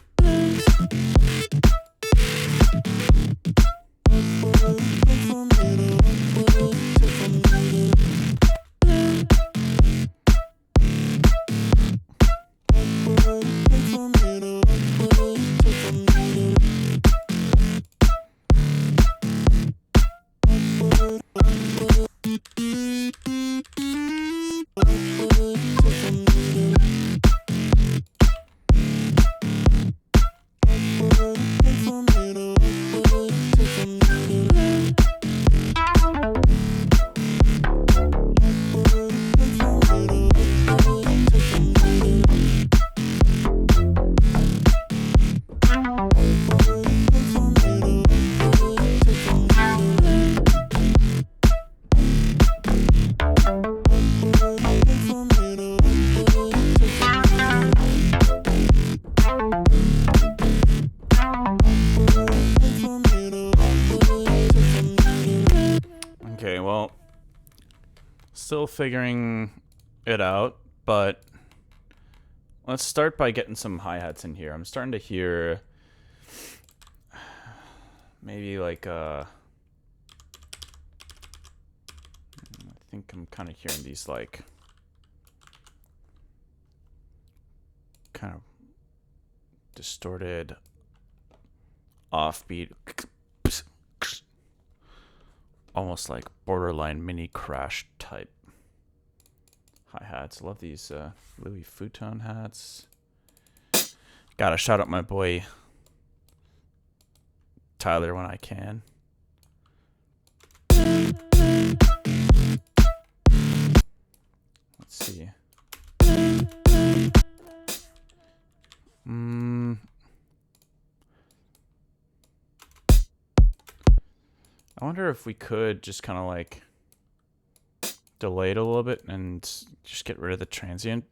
Okay, well, still figuring it out, but let's start by getting some hi-hats in here. I'm starting to hear maybe like I think I'm kind of hearing these like kind of distorted offbeat, almost like borderline mini crash type hi-hats. I love these Louis Vuitton hats. Gotta shout out my boy Tyler when I can. Let's see. I wonder if we could just kind of like delay it a little bit and just get rid of the transient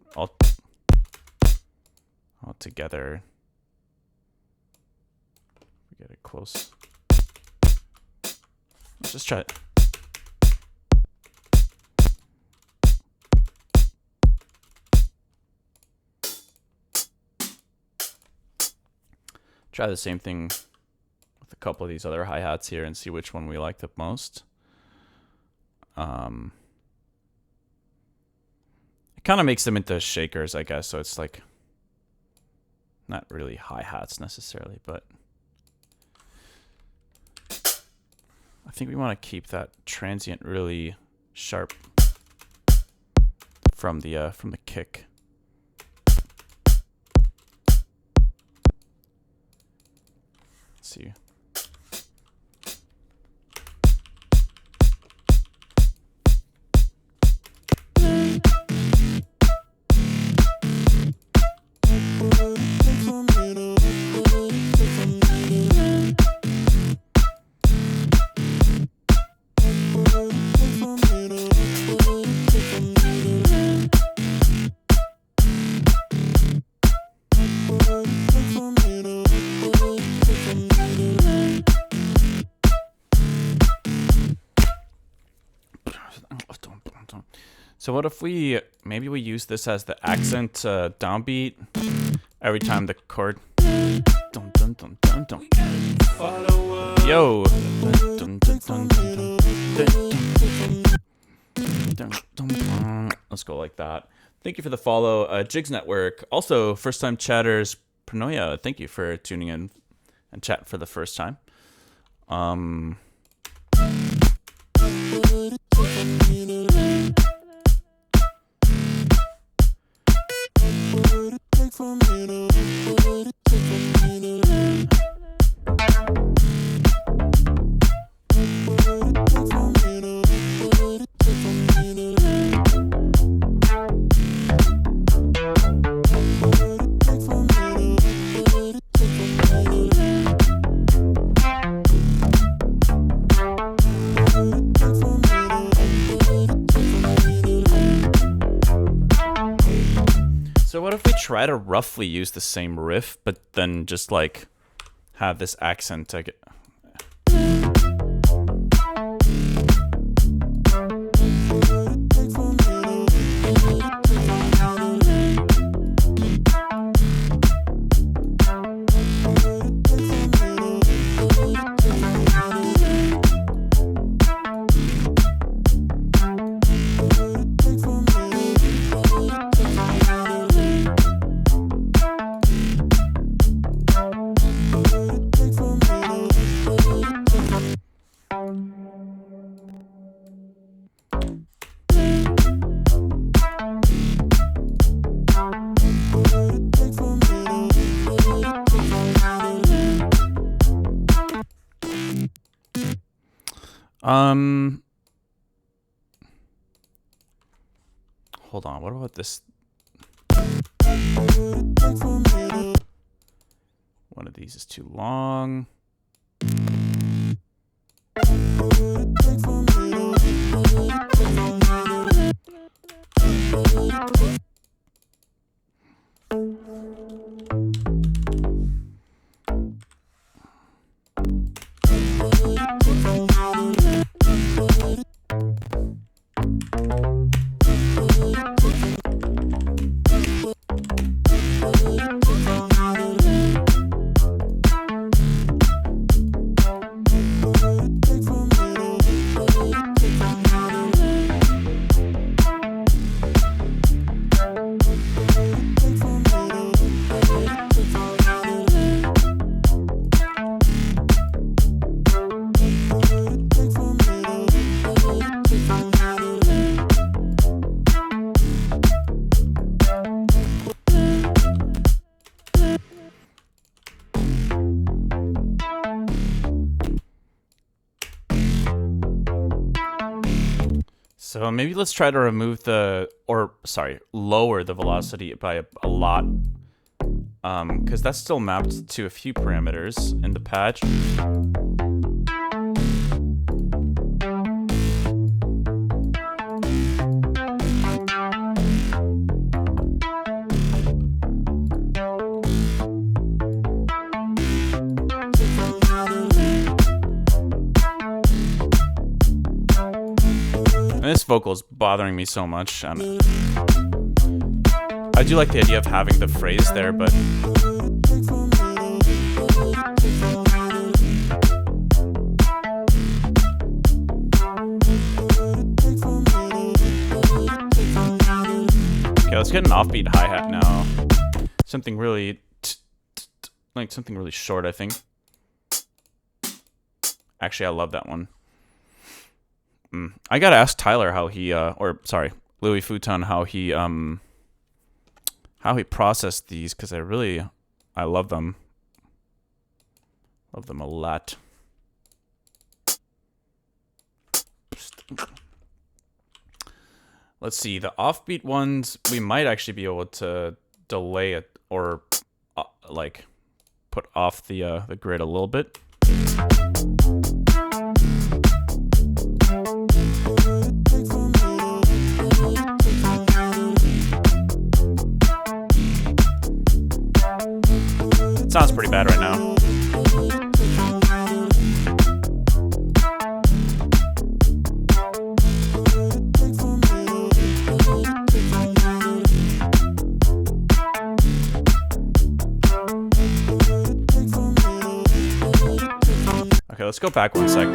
altogether. We get it close. Let's just try it. Try the same thing with a couple of these other hi-hats here and see which one we like the most. It kind of makes them into shakers, I guess, so it's like not really hi-hats necessarily, but I think we want to keep that transient really sharp from the kick. Let's see. So what if maybe we use this as the accent downbeat every time the chord. Dun, dun, dun, dun, dun. Yo. Dun, dun, dun, dun, dun, dun, dun, dun. Let's go like that. Thank you for the follow, Jigs Network. Also, first time chatters, Pranoya. Thank you for tuning in and chat for the first time. So what if we try to roughly use the same riff, but then just like have this accent to get... Hold on, what about this? One of these is too long. So maybe let's try to remove lower the velocity by a lot. Because that's still mapped to a few parameters in the patch. This vocal is bothering me so much. I do like the idea of having the phrase there, but okay, let's get an offbeat hi-hat now. Something really like something really short, I think. Actually, I love that one. I gotta ask Tyler how he, Louis Futon, how he processed these, because I love them. Love them a lot. Let's see, the offbeat ones, we might actually be able to delay it or like put off the grid a little bit. It sounds pretty bad right now. Okay, let's go back 1 sec.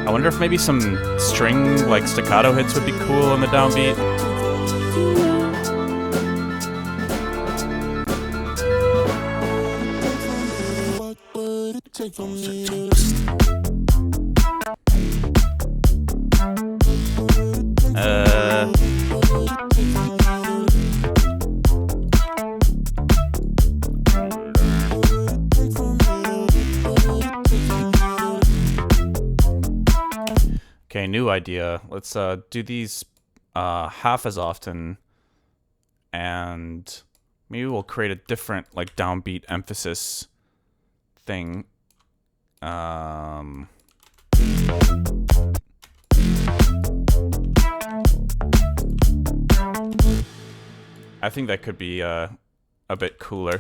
I wonder if maybe some string, like staccato hits would be cool on the downbeat. Okay, new idea. Let's do these half as often, and maybe we'll create a different like downbeat emphasis thing. I think that could be a bit cooler.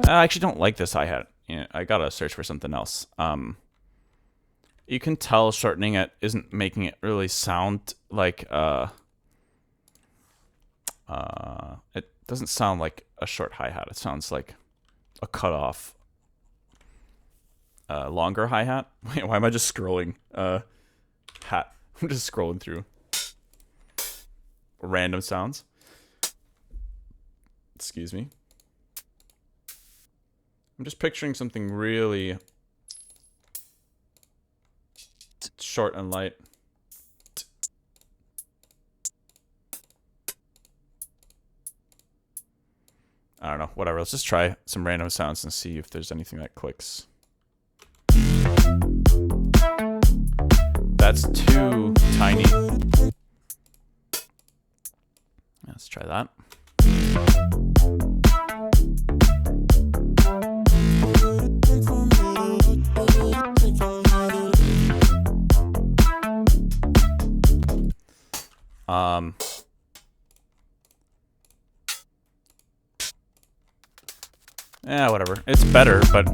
I actually don't like this hi-hat. Yeah, I gotta search for something else. You can tell shortening it isn't making it really sound like it doesn't sound like a short hi-hat. It sounds like a cut-off longer hi-hat. Wait, why am I just scrolling hat? I'm just scrolling through random sounds. Excuse me. I'm just picturing something really short and light. I don't know, whatever. Let's just try some random sounds and see if there's anything that clicks. That's too tiny. Let's try that. Yeah, whatever. It's better, but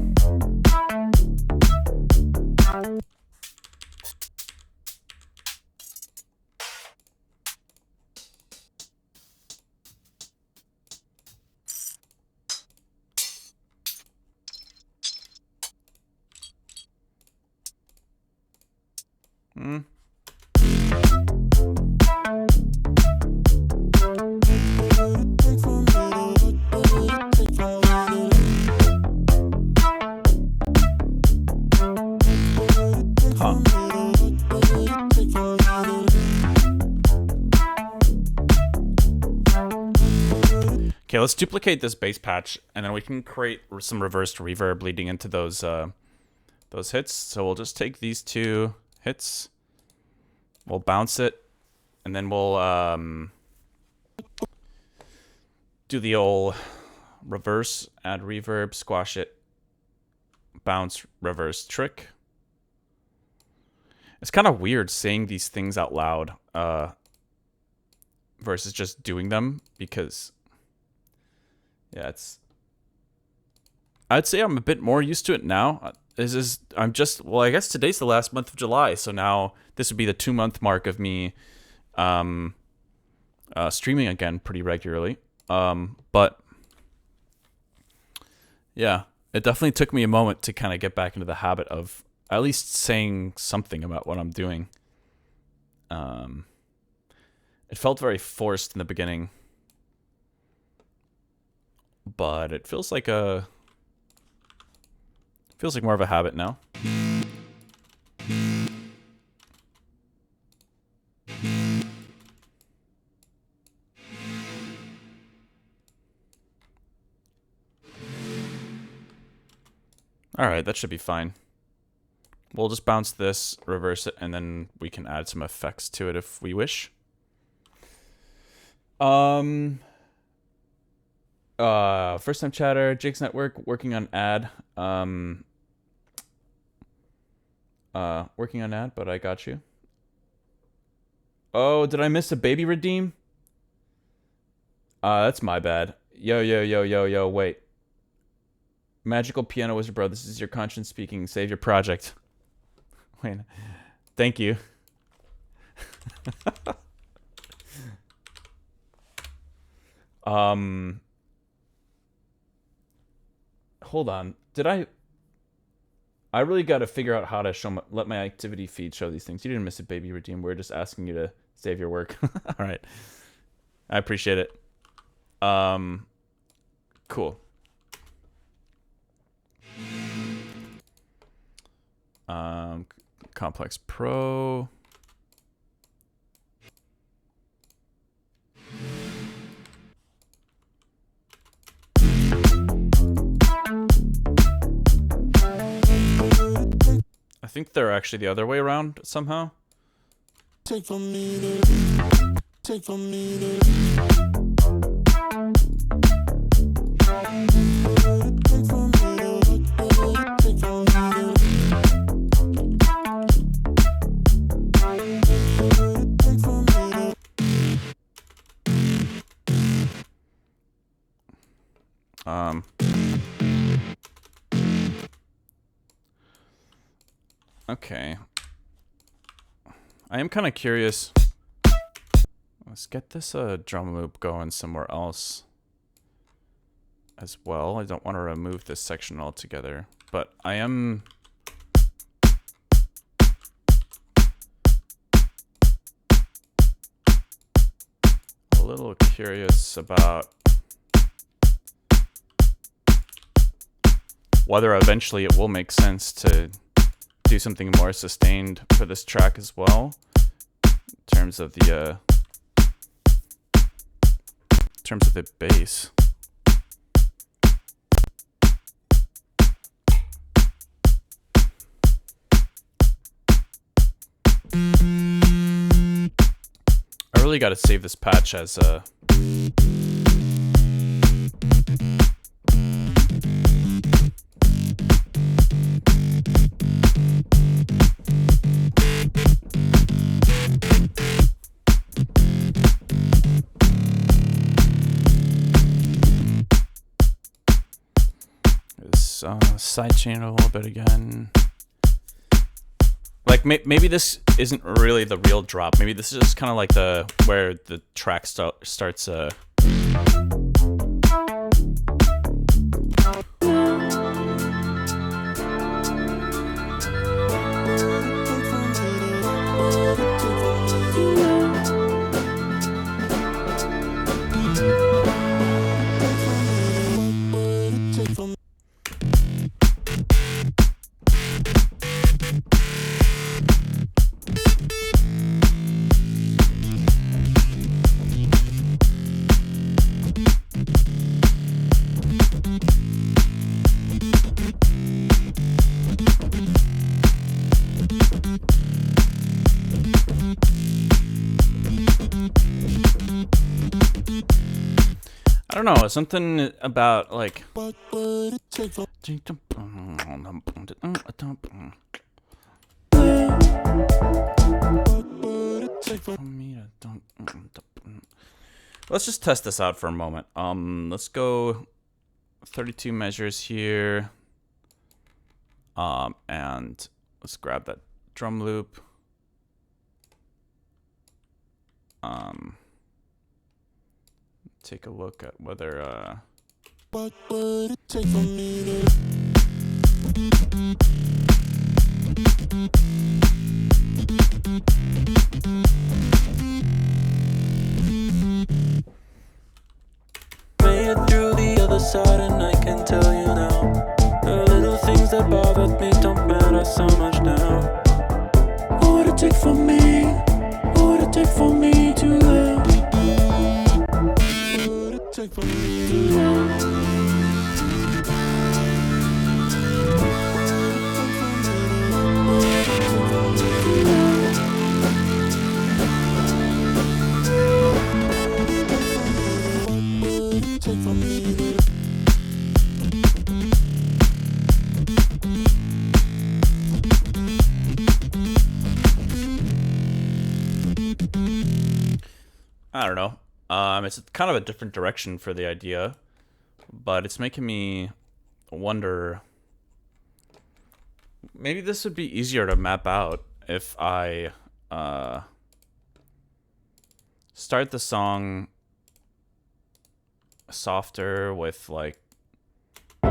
okay, let's duplicate this bass patch, and then we can create some reversed reverb leading into those hits. So we'll just take these two hits, we'll bounce it, and then we'll do the old reverse, add reverb, squash it, bounce, reverse trick. It's kind of weird saying these things out loud versus just doing them, because yeah, I'd say I'm a bit more used to it now. Well, I guess today's the last month of July, so now this would be the 2-month mark of me streaming again pretty regularly. But yeah, it definitely took me a moment to kind of get back into the habit of at least saying something about what I'm doing. It felt very forced in the beginning, but it feels like more of a habit now. Alright, that should be fine. We'll just bounce this, reverse it, and then we can add some effects to it if we wish. First time chatter, Jake's Network, working on ad. Working on ad, but I got you. Oh, did I miss a baby redeem? That's my bad. Yo, wait. Magical Piano Wizard Bro, this is your conscience speaking. Save your project. Wait. Thank you. Hold on. Did I really got to figure out how to let my activity feed show these things. You didn't miss a baby redeem. We're just asking you to save your work. All right. I appreciate it. Cool. Complex Pro. I think they're actually the other way around somehow. Take from me, take from me. Okay. I am kind of curious. Let's get this drum loop going somewhere else as well. I don't want to remove this section altogether, but I am a little curious about whether eventually it will make sense to do something more sustained for this track as well, in terms of the bass. I really got to save this patch as a sidechain a little bit again. Like maybe this isn't really the real drop. Maybe this is just kind of like where the track starts. I don't know, something about like let's just test this out for a moment. Let's go 32 measures here. And let's grab that drum loop. Take a look at whether What would it take for me to made it through the other side, and I can tell you now, the little things that bothered me don't matter so much now. What would it take for me? What would it take for me to live? Take for me to love. I don't know. It's kind of a different direction for the idea, but it's making me wonder. Maybe this would be easier to map out if I start the song softer with like I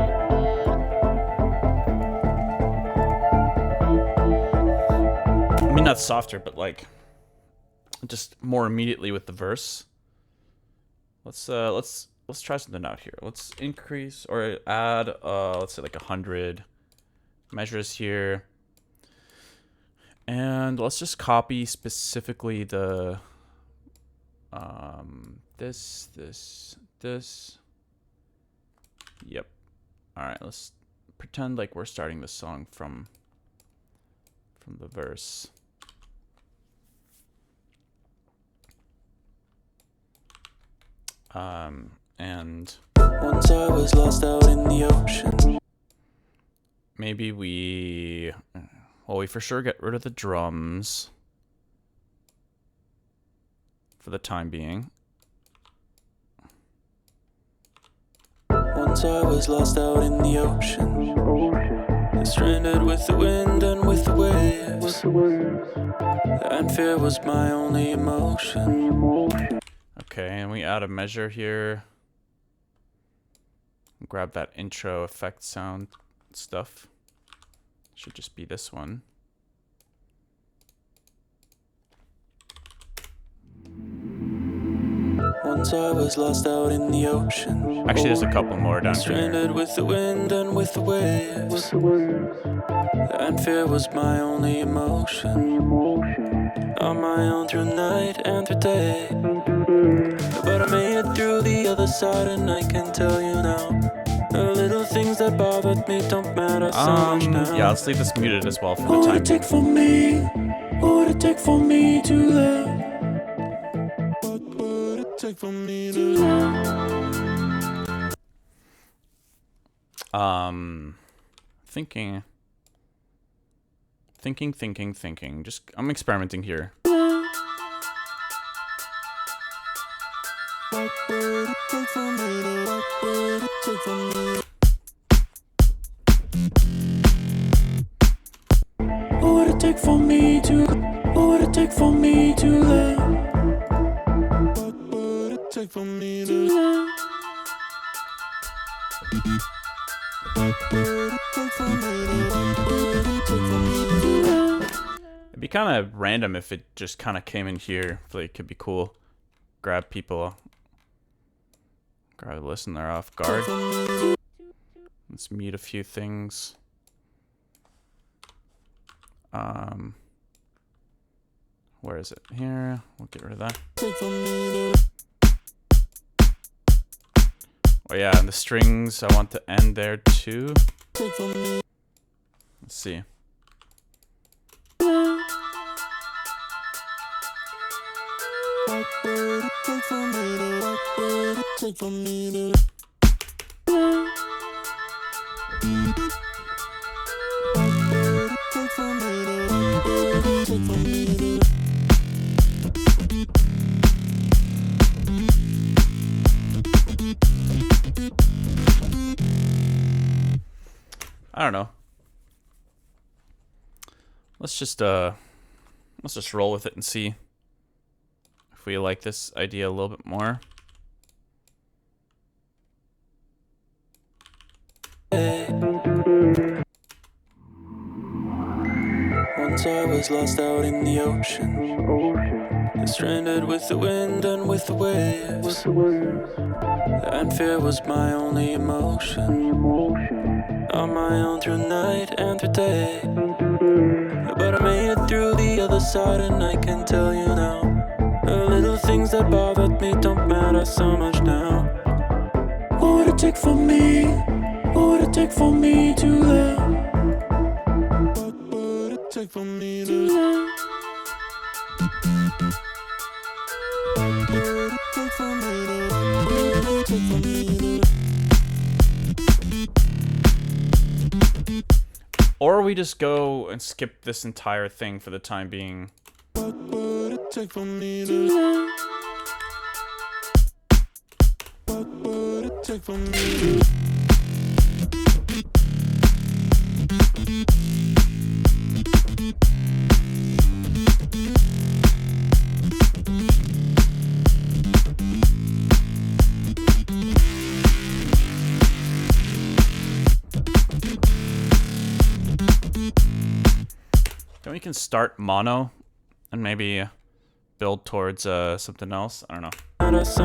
mean not softer, but like just more immediately with the verse. Let's try something out here. Let's increase or add let's say like 100 measures here. And let's just copy specifically the this. Yep. All right, let's pretend like we're starting the song from the verse. And once I was lost out in the ocean. Maybe we for sure get rid of the drums for the time being. Once I was lost out in the ocean, stranded with the wind and with the waves, and fear was my only emotion. Okay, and we add a measure here. Grab that intro effect sound stuff. Should just be this one. Once I was lost out in the ocean. Actually, there's a couple more down here. Stranded with the wind and with the waves, and fear was my only emotion. On my own through night and through day, but I made it through the other side, and I can tell you now, the little things that bothered me don't matter so much now. Yeah, let's leave this muted as well for the What would time it take for me? What would it take for me to live? What would it take for me to live? Thinking. Just, I'm experimenting here. What would it take for me to, what would it take for me? What would it take for me to, what would it take for me to live? What would it take for me to live? What would it take for me to, what would it take for me to live? It'd be kind of random if it just kind of came in here. I feel like it could be cool. Grab people. Grab a listener off guard. Let's mute a few things. Where is it? Here. We'll get rid of that. Oh yeah, and the strings I want to end there too. Let's see. What would it take for me to, what would it take for me to? What would it take for me to, what would it take for me to? I don't know. Let's just roll with it and see if we like this idea a little bit more. Once I was lost out in the ocean, stranded with the wind and with the waves, and fear was my only emotion. On my own through night and through day, but I made it through the other side, and I can tell you now, the little things that bothered me don't matter so much now. What would it take for me? What would it take for me to live? What would it take for me to live? What would it take for me to, what would it take for me to? Or we just go and skip this entire thing for the time being. What would it take for me to? What would it take for me to? Then we can start mono and maybe build towards something else. I don't know. Let's see.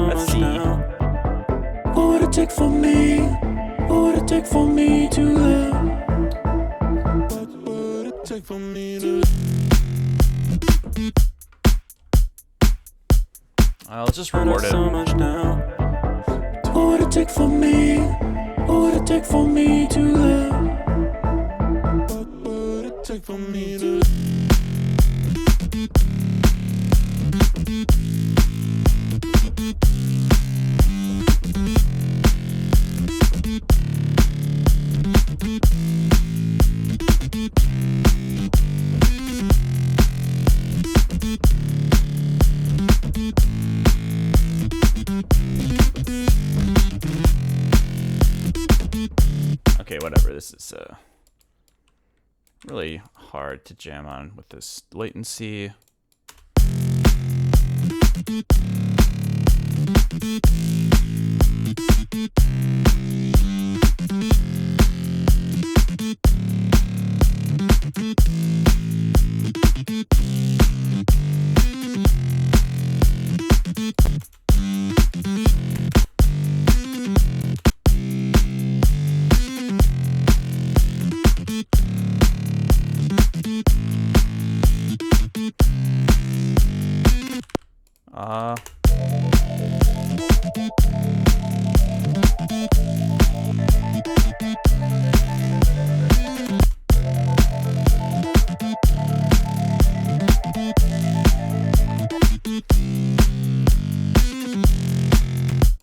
What would it take for me? What would it take for me to live? What would it take for me to? I'll just record it. So much now. What would it take for me? What would it take for me to live? What would it take for me to? Okay, whatever. This is really hard to jam on with this latency.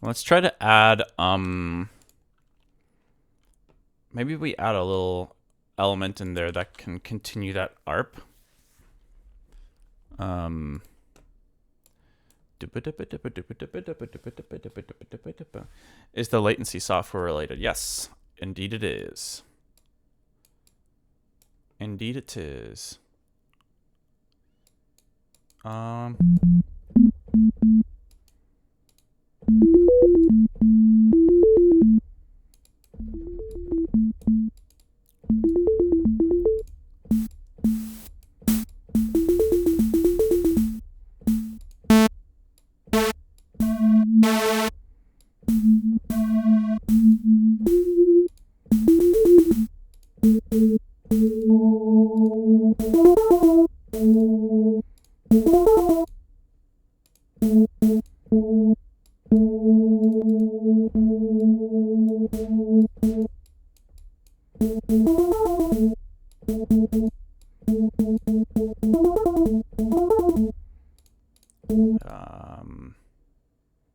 Let's try to add, maybe we add a little element in there that can continue that ARP. Is the latency software related? Yes, indeed it is. Indeed it is.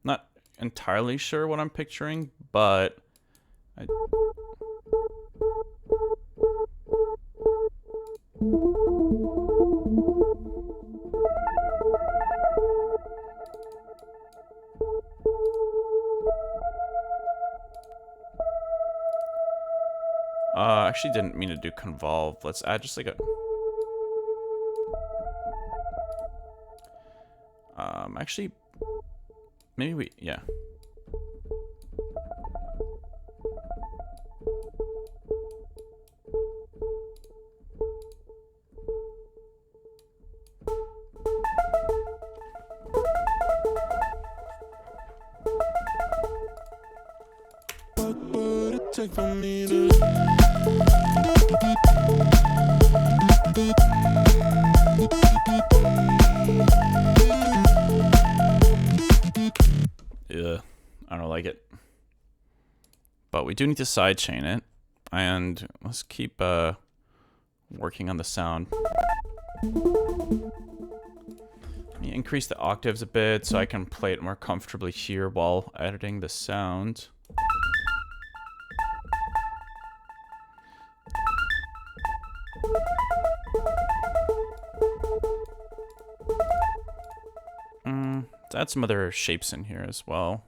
Not entirely sure what I'm picturing, but actually didn't mean to do convolve. Let's add just like a actually maybe we yeah. What would it take for me to? Yeah, I don't like it. But we do need to sidechain it, and let's keep working on the sound. Let me increase the octaves a bit so I can play it more comfortably here while editing the sound. add some other shapes in here as well.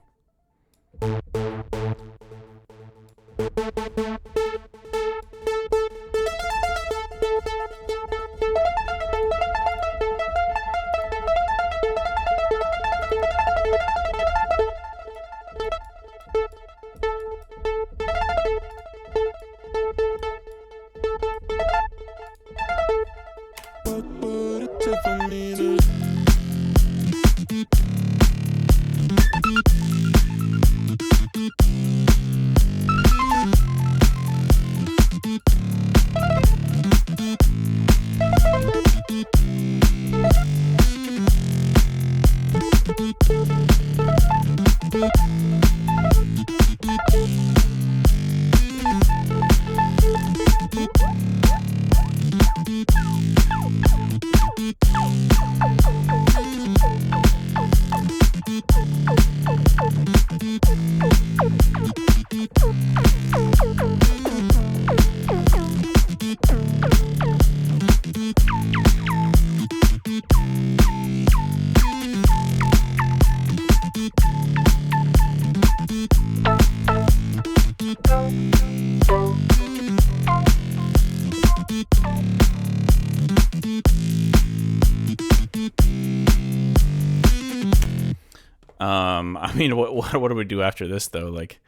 I mean, what do we do after this though? Like,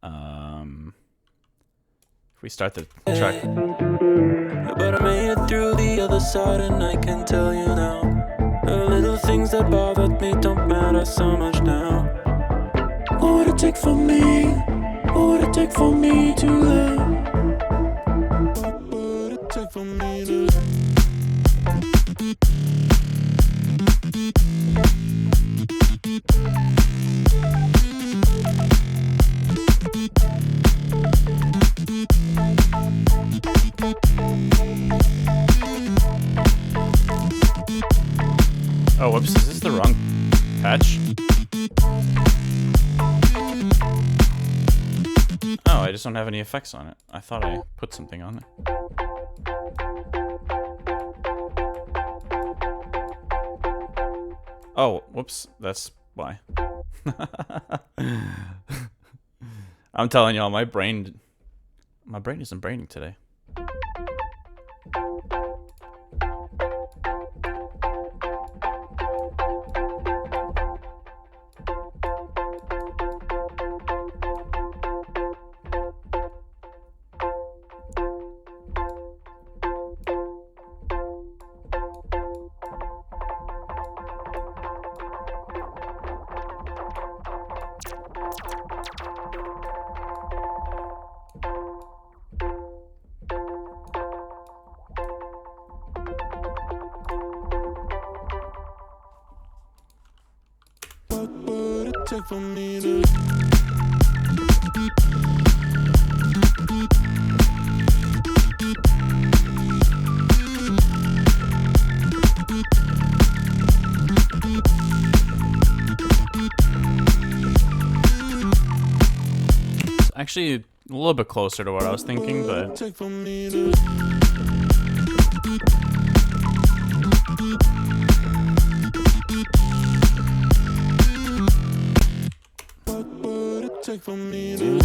if we start the track. But I made it through the other side, and I can tell you now, the little things that bothered me don't matter so much now. What would it take for me? What would it take for me to love? What would it take for me to love? Oh, whoops, is this the wrong patch? Oh, I just don't have any effects on it. I thought I put something on it. Oh, whoops, that's why. I'm telling y'all, my brain isn't braining today. Take for me to It's actually a little bit closer to what I was thinking, but take for me to take for me to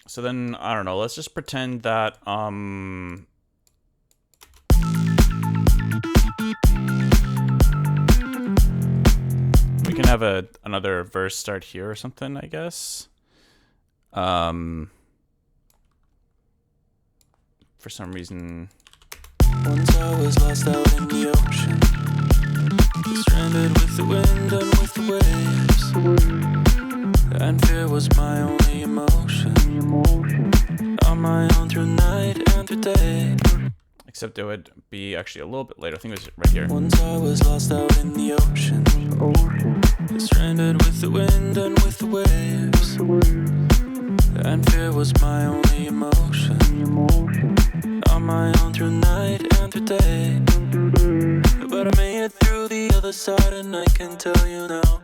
so then I don't know, let's just pretend that we can have another verse start here or something, I guess. For some reason. Once I was lost out in the ocean, stranded with the wind and with the waves, and fear was my only emotion. On my own through night and through day. Except it would be actually a little bit later. I think it was right here. Once I was lost out in the ocean, stranded with the wind and with the waves, and fear was my only emotion. On my own through night and through day, but I made it through the other side and I can tell you now,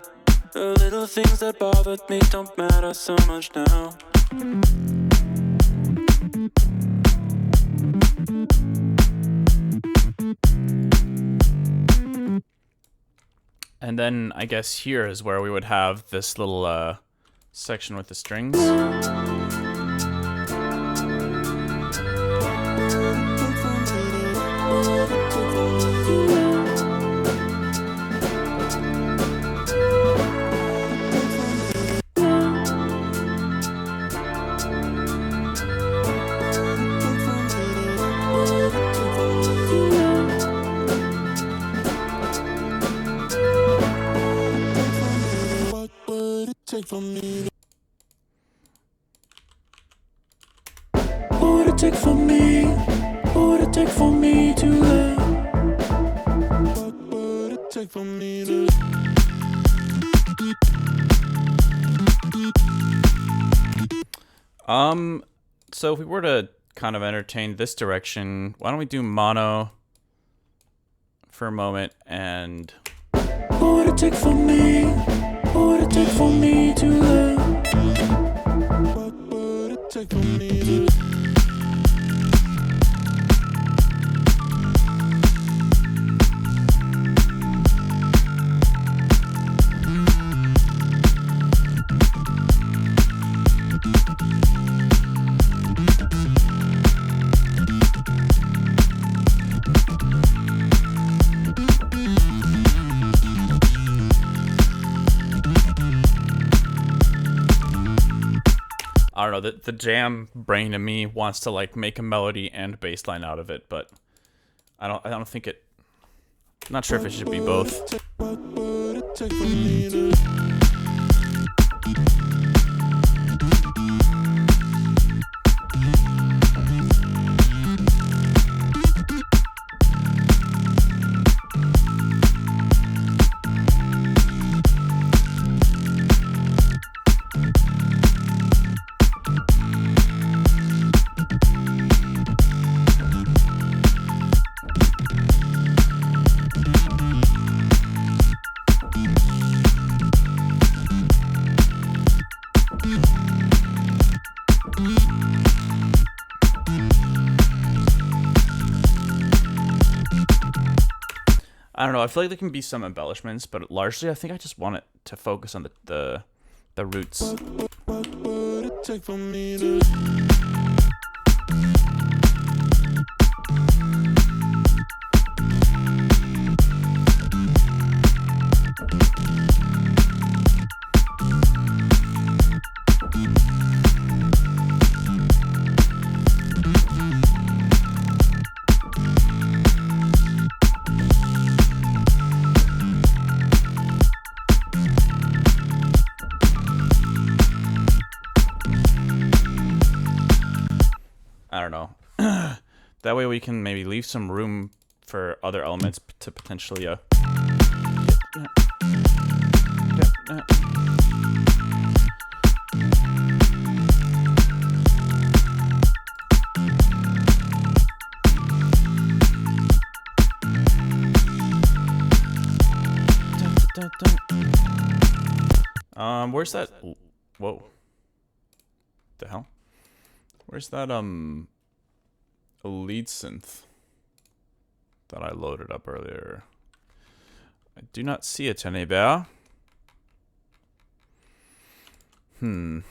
the little things that bothered me don't matter so much now. And then I guess here is where we would have this little section with the strings. For me, what would it take for me? What would it take for me to let? What would it take for me to? So if we were to kind of entertain this direction, why don't we do mono for a moment and. What would it take for me? What would it take for me to let? What would it take for me to? I don't know, the jam brain in me wants to like make a melody and bass line out of it, but I don't think it. I'm not sure if it should be both. What would it take for me to? I don't know. I feel like there can be some embellishments, but largely I think I just want it to focus on the roots. What would it take for me to? I don't know. That way we can maybe leave some room for other elements to potentially where's that? Whoa. The hell? Where's that lead synth that I loaded up earlier? I do not see it anywhere. There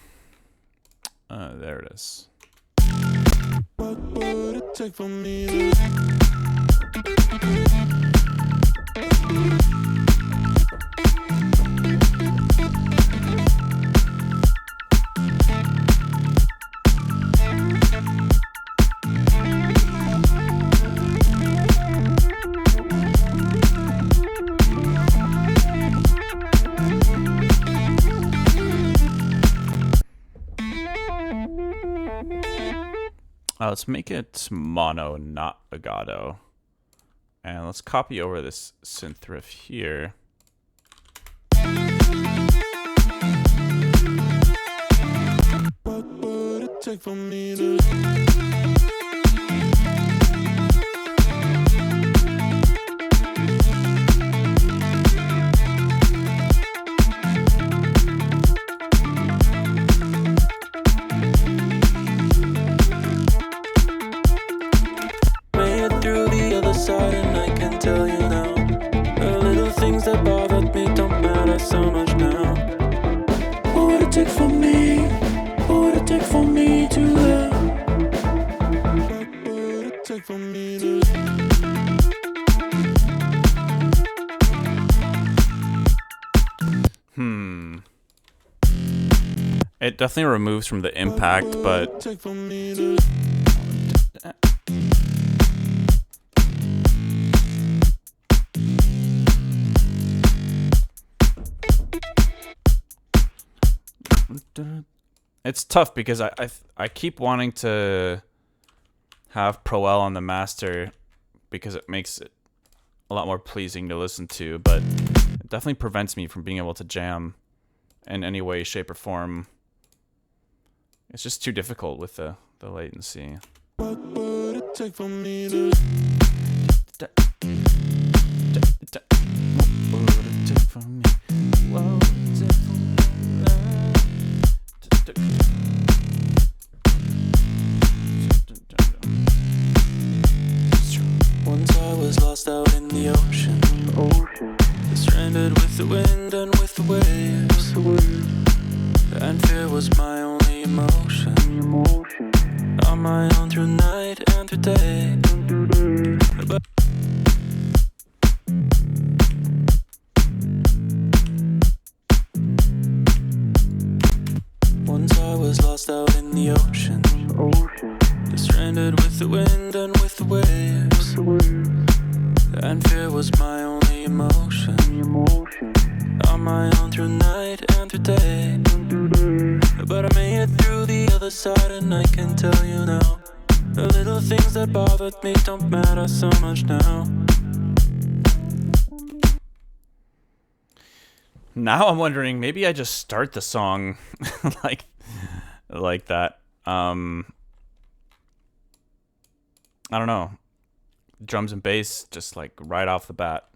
it is. What would it take for me to? Let's make it mono, not legato. And let's copy over this synth riff here. What would it take for me to? tell you now. The little things that bothered me don't matter so much now. What would it take for me? What would it take for me to love? What would it take for me to It definitely removes from the impact, but it's tough because I keep wanting to have Pro L on the master because it makes it a lot more pleasing to listen to, but it definitely prevents me from being able to jam in any way, shape, or form. It's just too difficult with the latency. What would it take for me to What would it take for me? What would it take for me? Once I was lost out in the ocean, stranded with the wind and with the waves, and fear was my only emotion. On my own through night and through day. But once I was lost out in the ocean, stranded with the wind and with the waves, and fear was my only emotion. On my own through night and through day. But I made it through the other side, and I can tell you now, the little things that bothered me don't matter so much now. Now I'm wondering, maybe I just start the song like that. I don't know. Drums and bass just like right off the bat.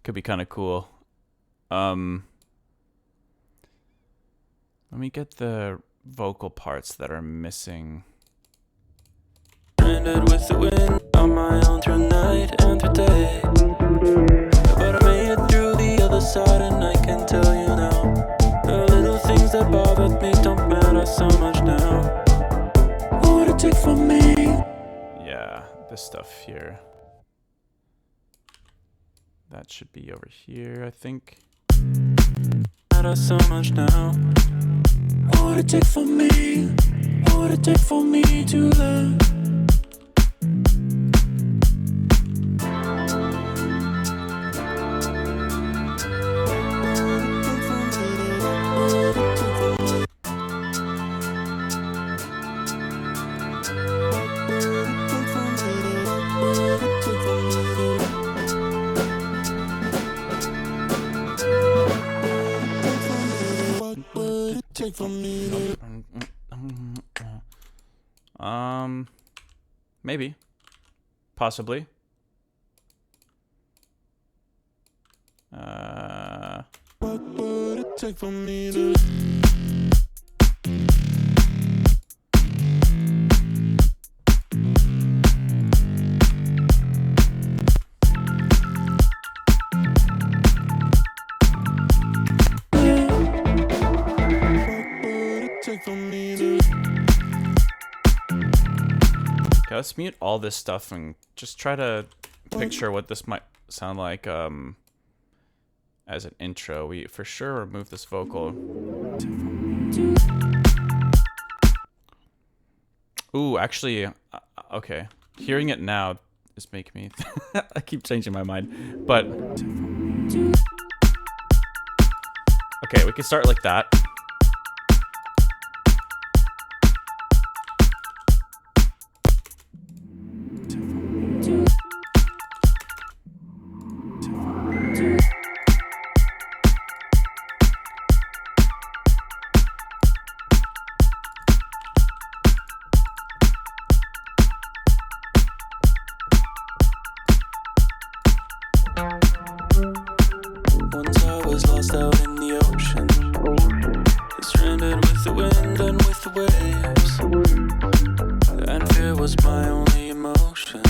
Could be kind of cool. Let me get the vocal parts that are missing. Stranded with the wind, on my own through night and through day. But I made it through the other side, and I can tell you now, the little things that bothered me don't matter so much now. What would it take for me? Yeah, this stuff here. That should be over here, I think. Matter so much now. What would it take for me? What would it take for me to love? Take from me. Maybe. Possibly. What would it take for me to Okay, let's mute all this stuff and just try to picture what this might sound like as an intro. We for sure remove this vocal. Ooh, actually, okay. Hearing it now is making me... I keep changing my mind, but... Okay, we can start like that. Once I was lost out in the ocean,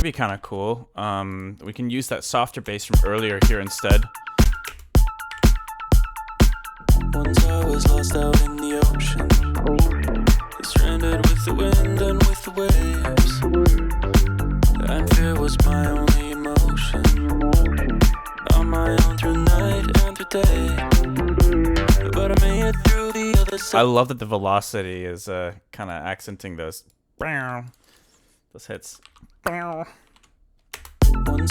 be kind of cool. We can use that softer bass from earlier here instead. Once I was lost out in the ocean, stranded with the wind and with the waves, and fear was my only emotion. On my own through night and through day, but I made it through the other side. I love that the velocity is kind of accenting those hits. Once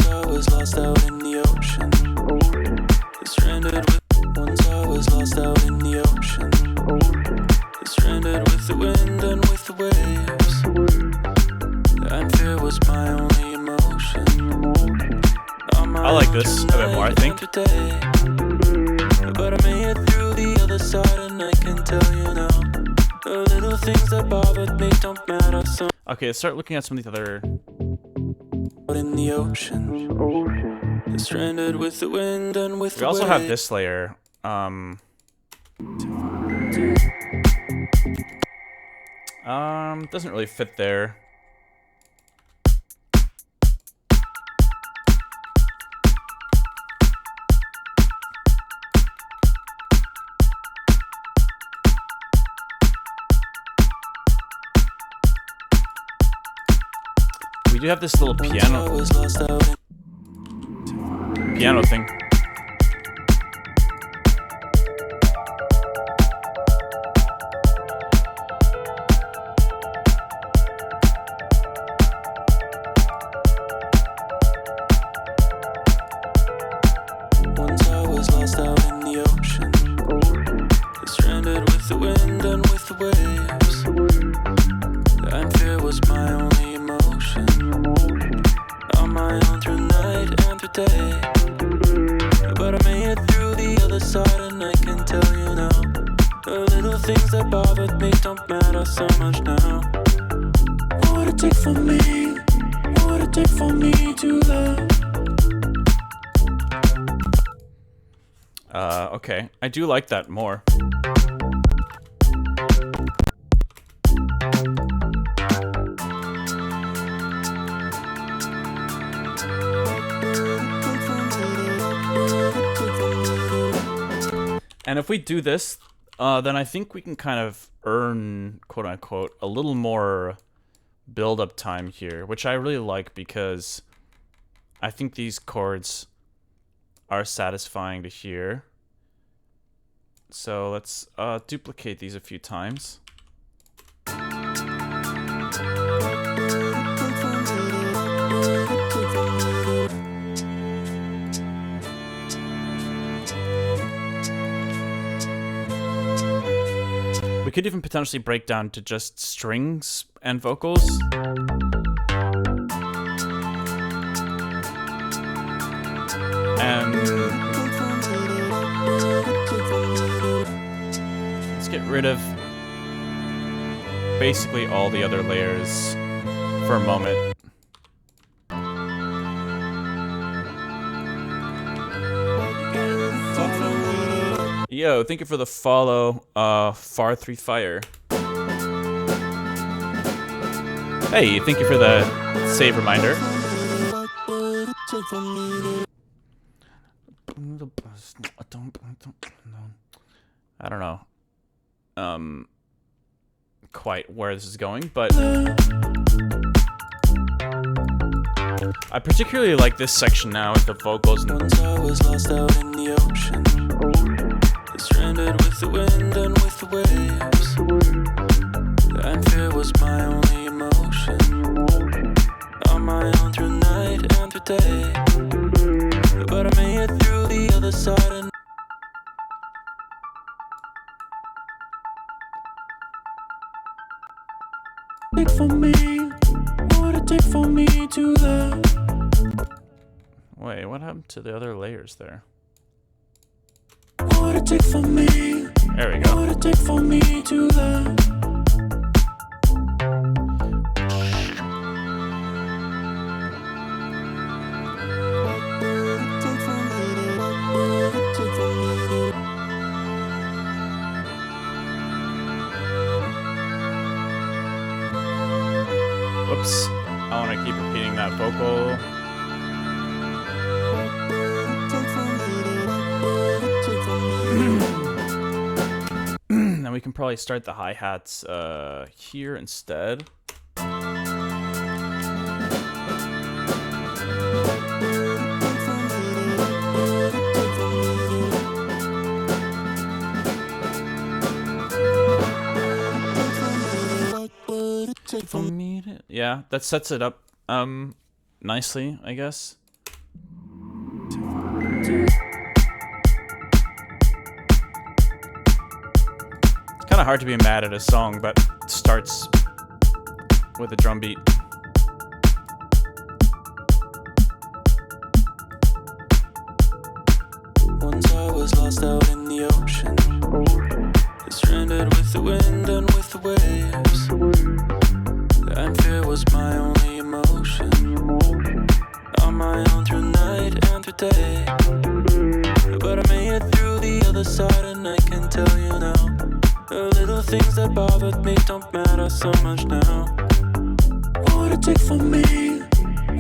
I was lost out in the ocean, stranded with. Once I was lost out in the ocean, stranded with the wind and with the waves, and fear was my only emotion. I like this a bit more, I think. But I made it through the other side, and I can tell you now, the little things that bothered me don't matter. So okay, let's start looking at some of these other. out in the ocean, stranded with the wind and with the We also waves. have this layer. Doesn't really fit there. We do have this little piano thing. Once I was lost out in the ocean, stranded with the wind and with the waves, and fear was my only emotion. On my own through night and through day, but I made it through the other side, and I can tell you now, the little things that bothered me don't matter so much now. What would it take for me? What would it take for me to love? Okay. I do like that more. And if we do this, then I think we can kind of earn, quote unquote, a little more build-up time here, which I really like because I think these chords are satisfying to hear. So let's duplicate these a few times. We could even potentially break down to just strings and vocals. And let's get rid of basically all the other layers for a moment. Yo, thank you for the follow, Far3 Fire. Hey, thank you for the save reminder. I don't know quite where this is going, but I particularly like this section now with the vocals. Once I was lost out in the ocean, stranded with the wind and with the waves, and fear was my only emotion. On my own through night and through day, but I made it through the other side. And take for me, what would it take for me to love? Wait, what happened to the other layers there? What would it take for me? There we What go. would it take for me to love? Whoops. I want to keep repeating that. that vocal. Then we can probably start the hi-hats here instead. Yeah, that sets it up nicely, I guess. It's kind of hard to be mad at a song, but it starts with a drum beat. Once I was lost out in the ocean, stranded with the wind and with the waves, and fear was my only emotion. On my own through night and through day, but I made it through the other side, and I can tell you now, the little things that bothered me don't matter so much now. What would it take for me?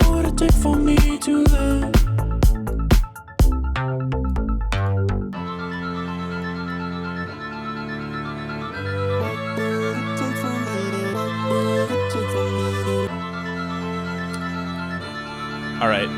What would it take for me to love? All right.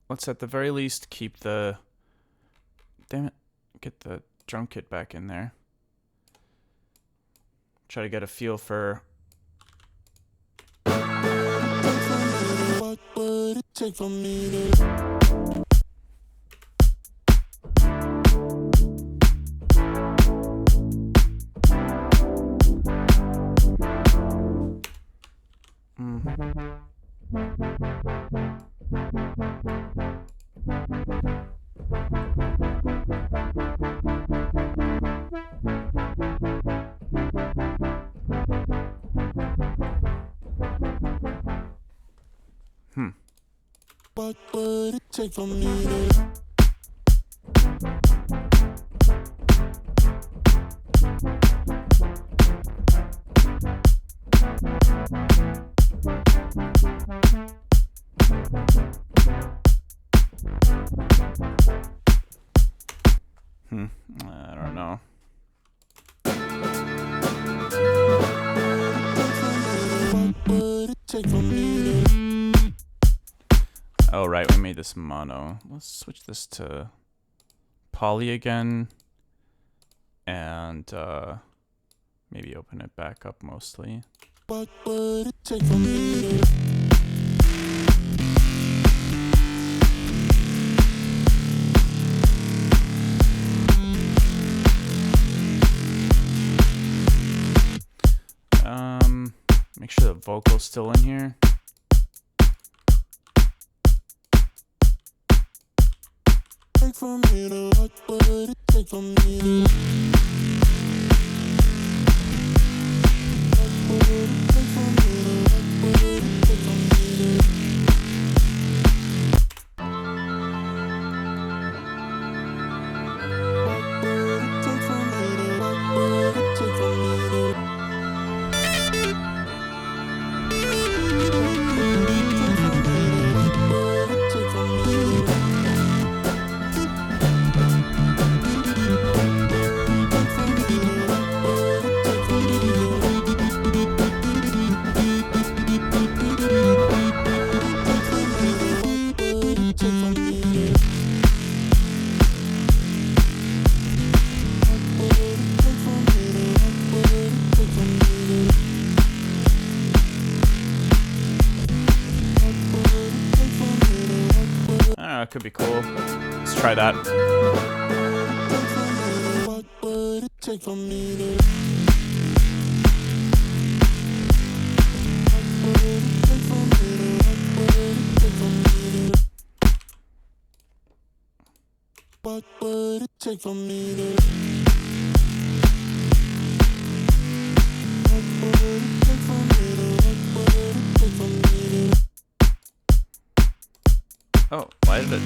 Let's at the very least keep the... Damn it. Get the drum kit back in there. Try to get a feel for... What would it take for me to... What would it take for me to... I don't know. What would it take for me to... Oh, right, we made this mono. Let's switch this to poly again. And maybe open it back up mostly. What would it take for me to... Make sure the vocal's still in here. Take for me to, what would it take for me to? What would it take for me to? What would it take for me to? What would it take for me to? What would it take for me to? Could be cool. Let's try that. What would it take for me to... What would it take for me? take from me. Oh, why did it?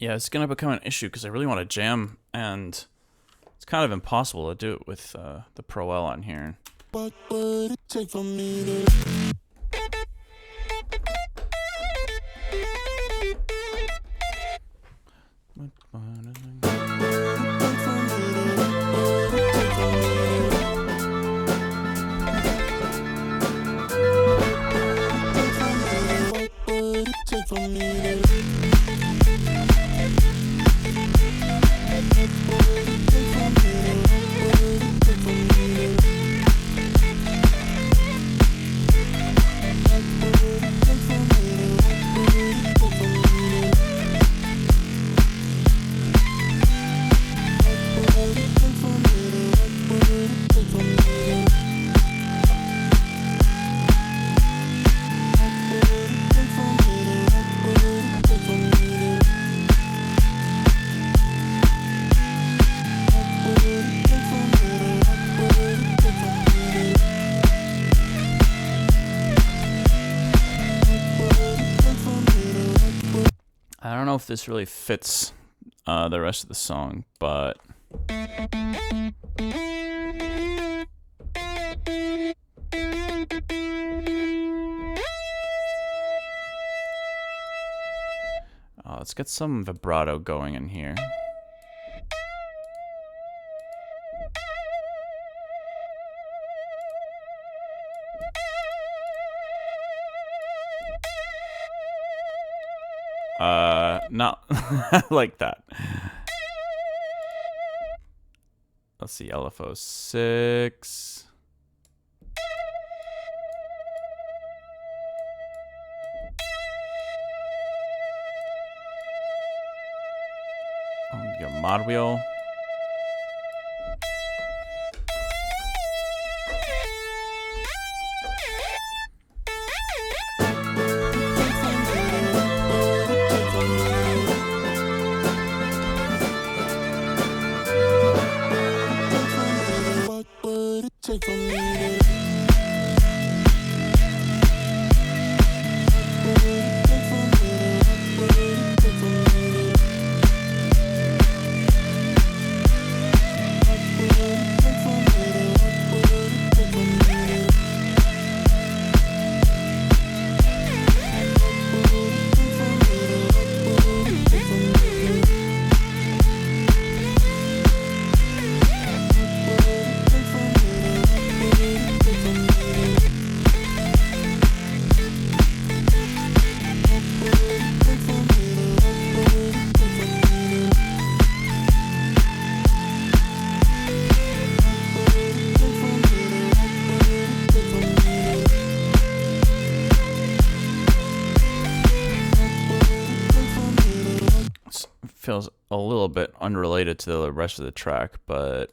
Yeah, it's gonna become an issue because I really want to jam, and it's kind of impossible to do it with the Pro L on here. I don't know if this really fits the rest of the song, but let's get some vibrato going in here. Not like that. Let's see, LFO 6. Your mod wheel. Feels a little bit unrelated to the rest of the track, but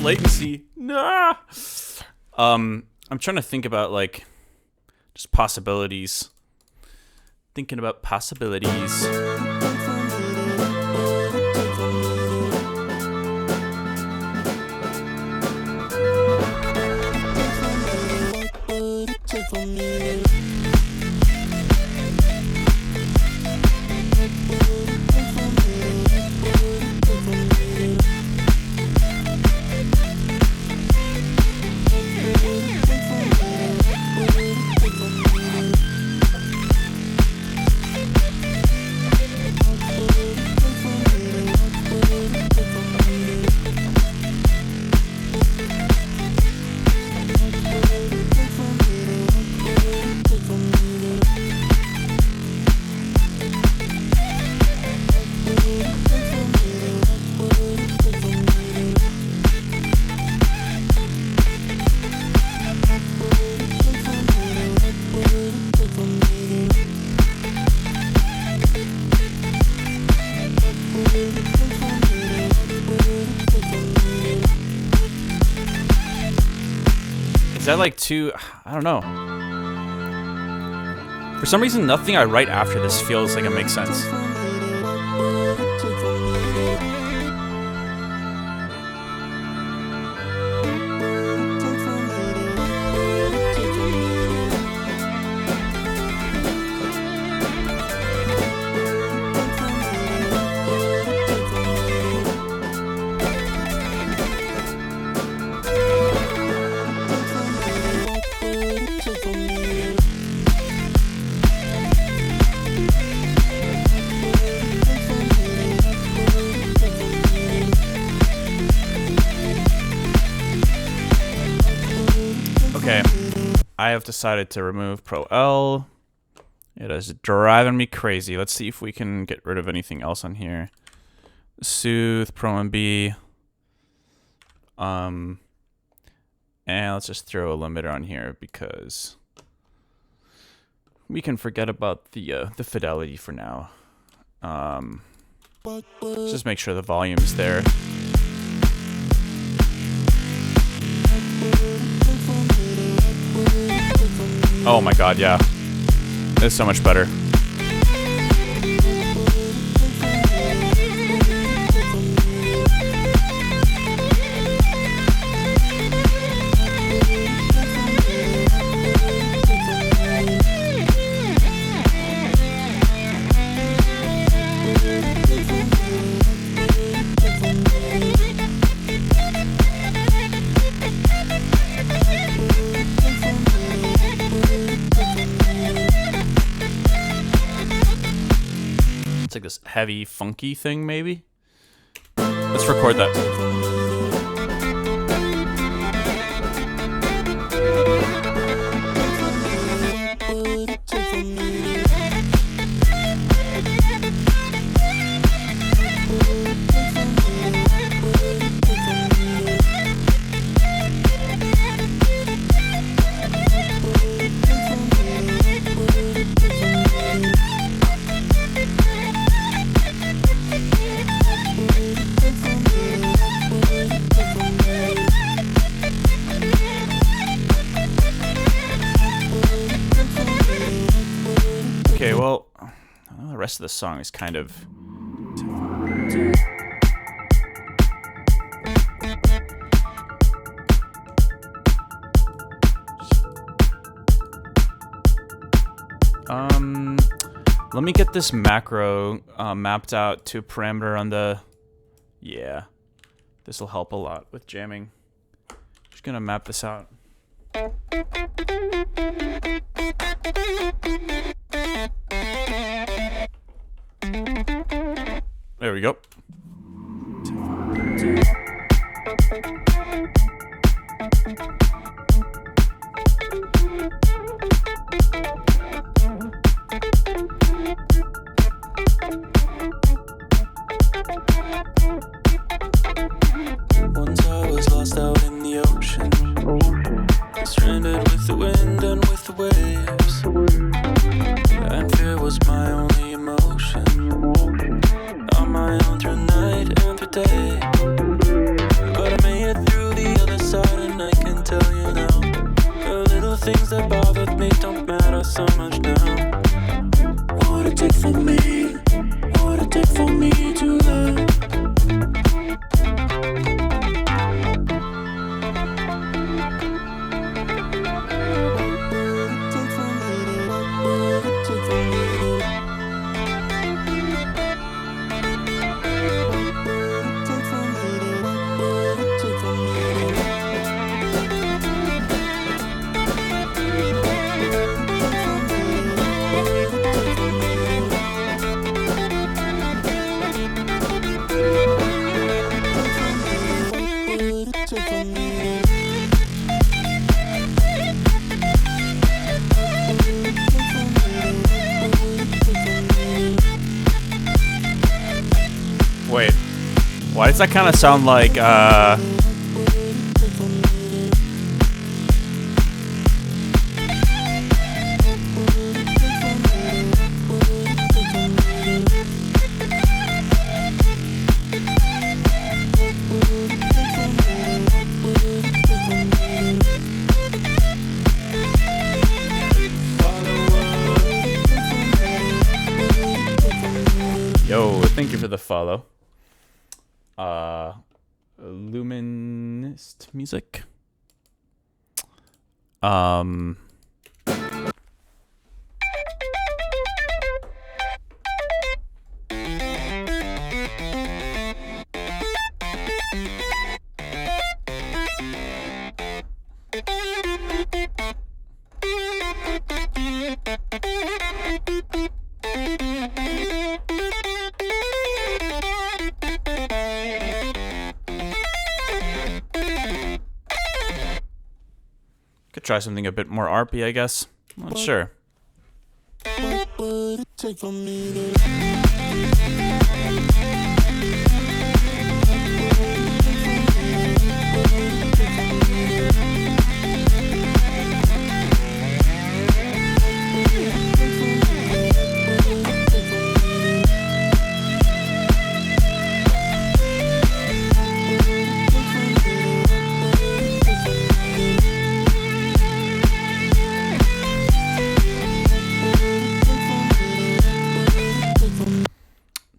latency. Nah. I'm trying to think about like just possibilities. Thinking about possibilities. Is that like too... I don't know. For some reason, nothing I write after this feels like it makes sense. Okay, I have decided to remove Pro L. It is driving me crazy. Let's see if we can get rid of anything else on here. Soothe, Pro MB. And let's just throw a limiter on here because we can forget about the fidelity for now. Let's just make sure the volume is there. Oh my god, yeah. It's so much better. It's like this heavy, funky thing, maybe? Let's record that. Okay, well, the rest of the song is kind of... let me get this macro mapped out to a parameter on the... Yeah, this will help a lot with jamming. Just gonna map this out. There we go. Once I was lost out in the ocean, stranded with the wind and with the waves, and fear was my only emotion. On my own through night and through day, but I made it through the that bothered me don't matter so much now. What would it take for me? What would it take for me to love? Wait, why does that kind of sound like, Yo, thank you for the follow. Luminist music. Could try something a bit more arpy, I guess. Not sure. What would it take for me to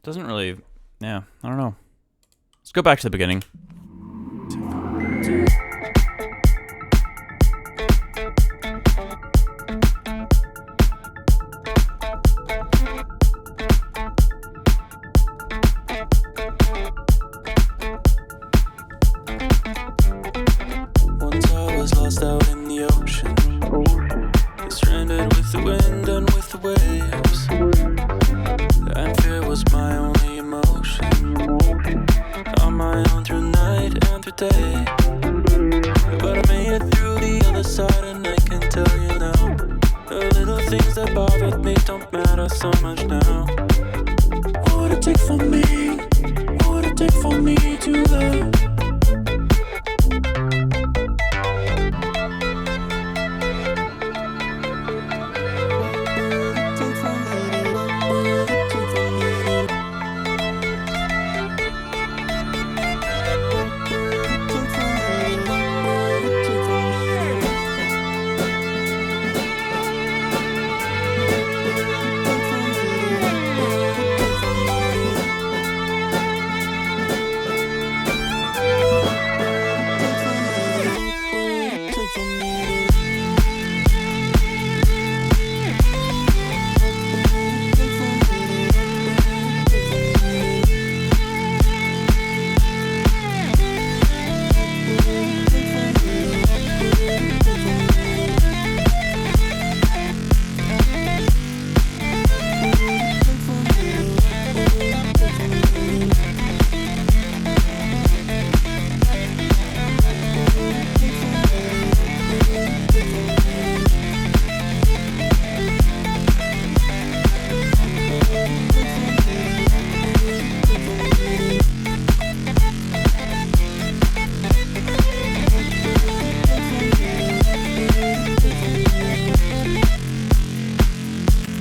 Doesn't really... Yeah, I don't know. Let's go back to the beginning. Once I was lost out in the ocean, stranded with the wind and with the waves, and fear was my only emotion, on my own through night and through day. But I made it through the other side, and I can tell you now, the little things that bothered me don't matter so much now. What would it take for me? What would it take for me to love?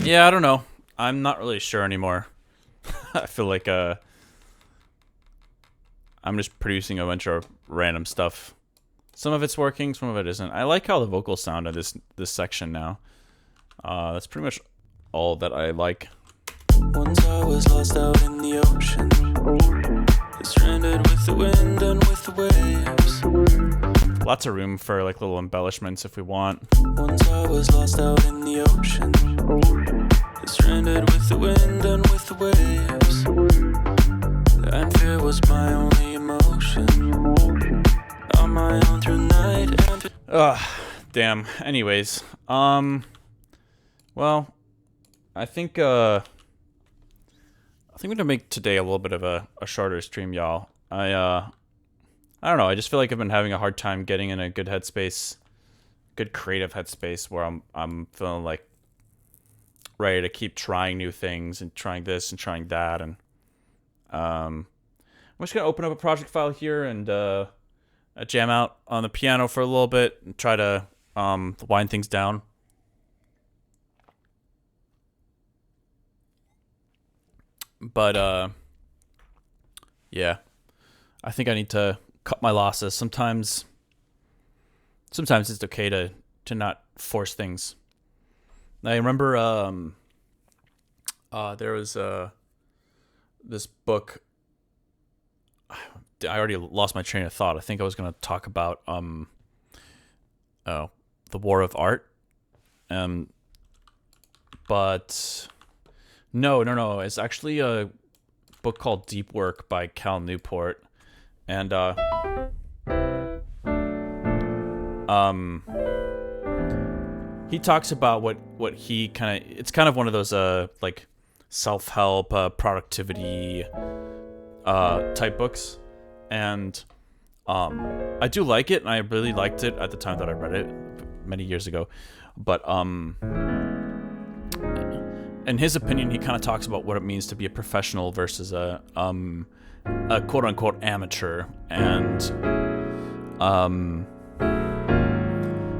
Yeah, I don't know. I'm not really sure anymore. I feel like I'm just producing a bunch of random stuff Some of it's working, some of it isn't. I like how the vocals sound in this section now. That's pretty much all that I like. Once I was lost out in the ocean, stranded with the wind and with the waves. Lots of room for like little embellishments if we want. Once I was lost out in the ocean, stranded with the wind and with the waves. And fear was my only emotion. On my own through night and Ugh, damn. Anyways, well, I think we're gonna make today a little bit of a shorter stream, y'all. I don't know. I just feel like I've been having a hard time getting in a good headspace, good creative headspace where I'm feeling like ready to keep trying new things and trying this and trying that. And I'm just gonna open up a project file here and jam out on the piano for a little bit and try to wind things down. But yeah, I think I need to cut my losses. Sometimes it's okay to not force things. I remember there was this book. I already lost my train of thought. I think I was going to talk about the War of Art. But no. It's actually a book called Deep Work by Cal Newport. And he talks about what he it's kind of one of those like self-help productivity type books. And I do like it, and I really liked it at the time that I read it many years ago. But in his opinion, he kind of talks about what it means to be a professional versus a quote-unquote amateur. And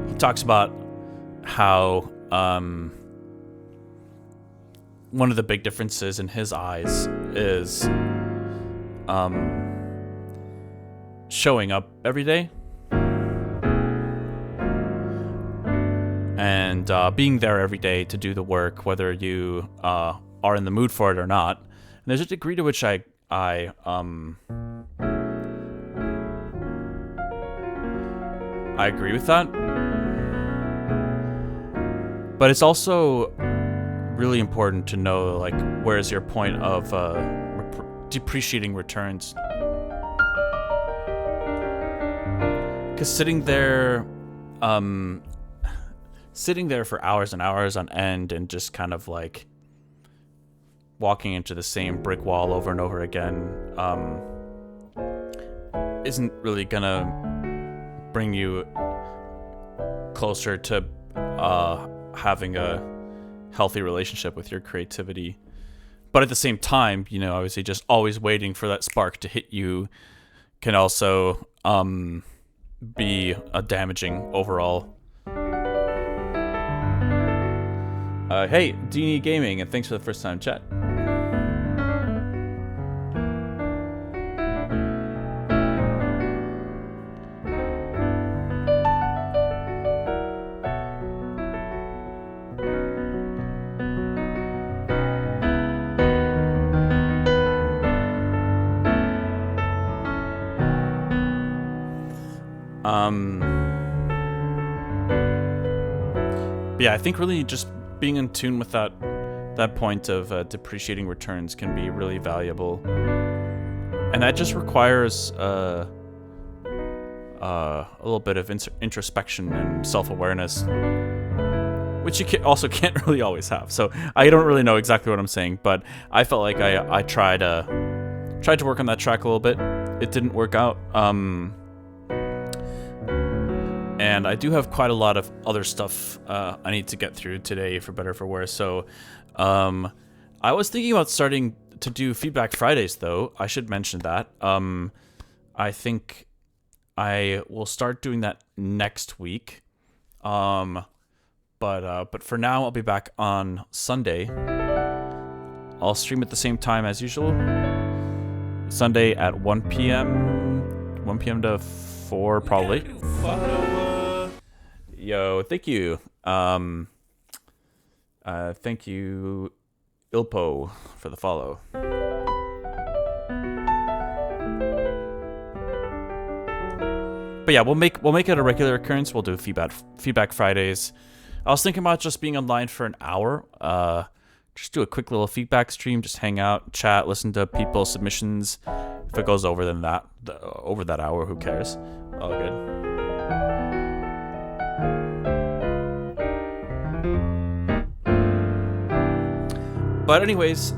he talks about how one of the big differences in his eyes is showing up every day and being there every day to do the work, whether you are in the mood for it or not. And there's a degree to which I agree with that, but it's also really important to know, like, where's your point of depreciating returns. Because sitting there for hours and hours on end and just kind of like walking into the same brick wall over and over again isn't really gonna bring you closer to having a healthy relationship with your creativity. But at the same time, you know, obviously just always waiting for that spark to hit you can also be damaging overall. Hey, Dini Gaming, and thanks for the first time chat. Yeah, I think really just being in tune with that point of depreciating returns can be really valuable, and that just requires a little bit of introspection and self-awareness, which you also can't really always have. So I don't really know exactly what I'm saying, but I felt like I tried to work on that track a little bit. It didn't work out. And I do have quite a lot of other stuff I need to get through today, for better or for worse. So I was thinking about starting to do Feedback Fridays, though. I should mention that. I think I will start doing that next week. But for now, I'll be back on Sunday. I'll stream at the same time as usual. Sunday at 1 p.m. 1 p.m. to 4 probably. Yo, thank you. Thank you, Ilpo, for the follow. But yeah, we'll make it a regular occurrence. We'll do feedback Fridays. I was thinking about just being online for an hour. Just do a quick little feedback stream. Just hang out, chat, listen to people's submissions. If it goes over that hour, who cares? All good. But anyways,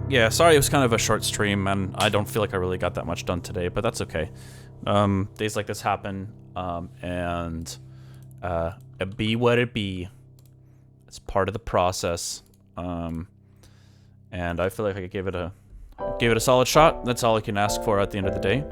yeah, sorry it was kind of a short stream, and I don't feel like I really got that much done today, but that's okay. Days like this happen, and it be what it be. It's part of the process, and I feel like I gave it a solid shot. That's all I can ask for at the end of the day.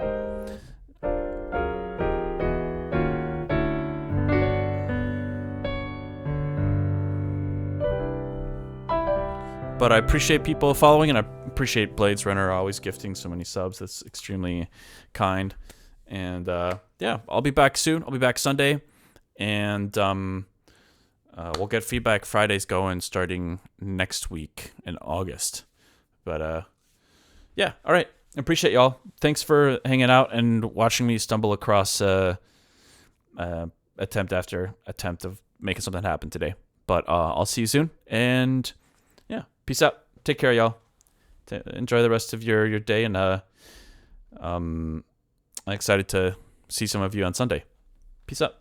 But I appreciate people following, and I appreciate Blades Runner always gifting so many subs. That's extremely kind. And yeah, I'll be back soon. I'll be back Sunday. And we'll get feedback Fridays going starting next week in August. But yeah, all right. I appreciate y'all. Thanks for hanging out and watching me stumble across attempt after attempt of making something happen today. But I'll see you soon. And yeah, peace out. Take care, y'all. Enjoy the rest of your day, and I'm excited to see some of you on Sunday. Peace out.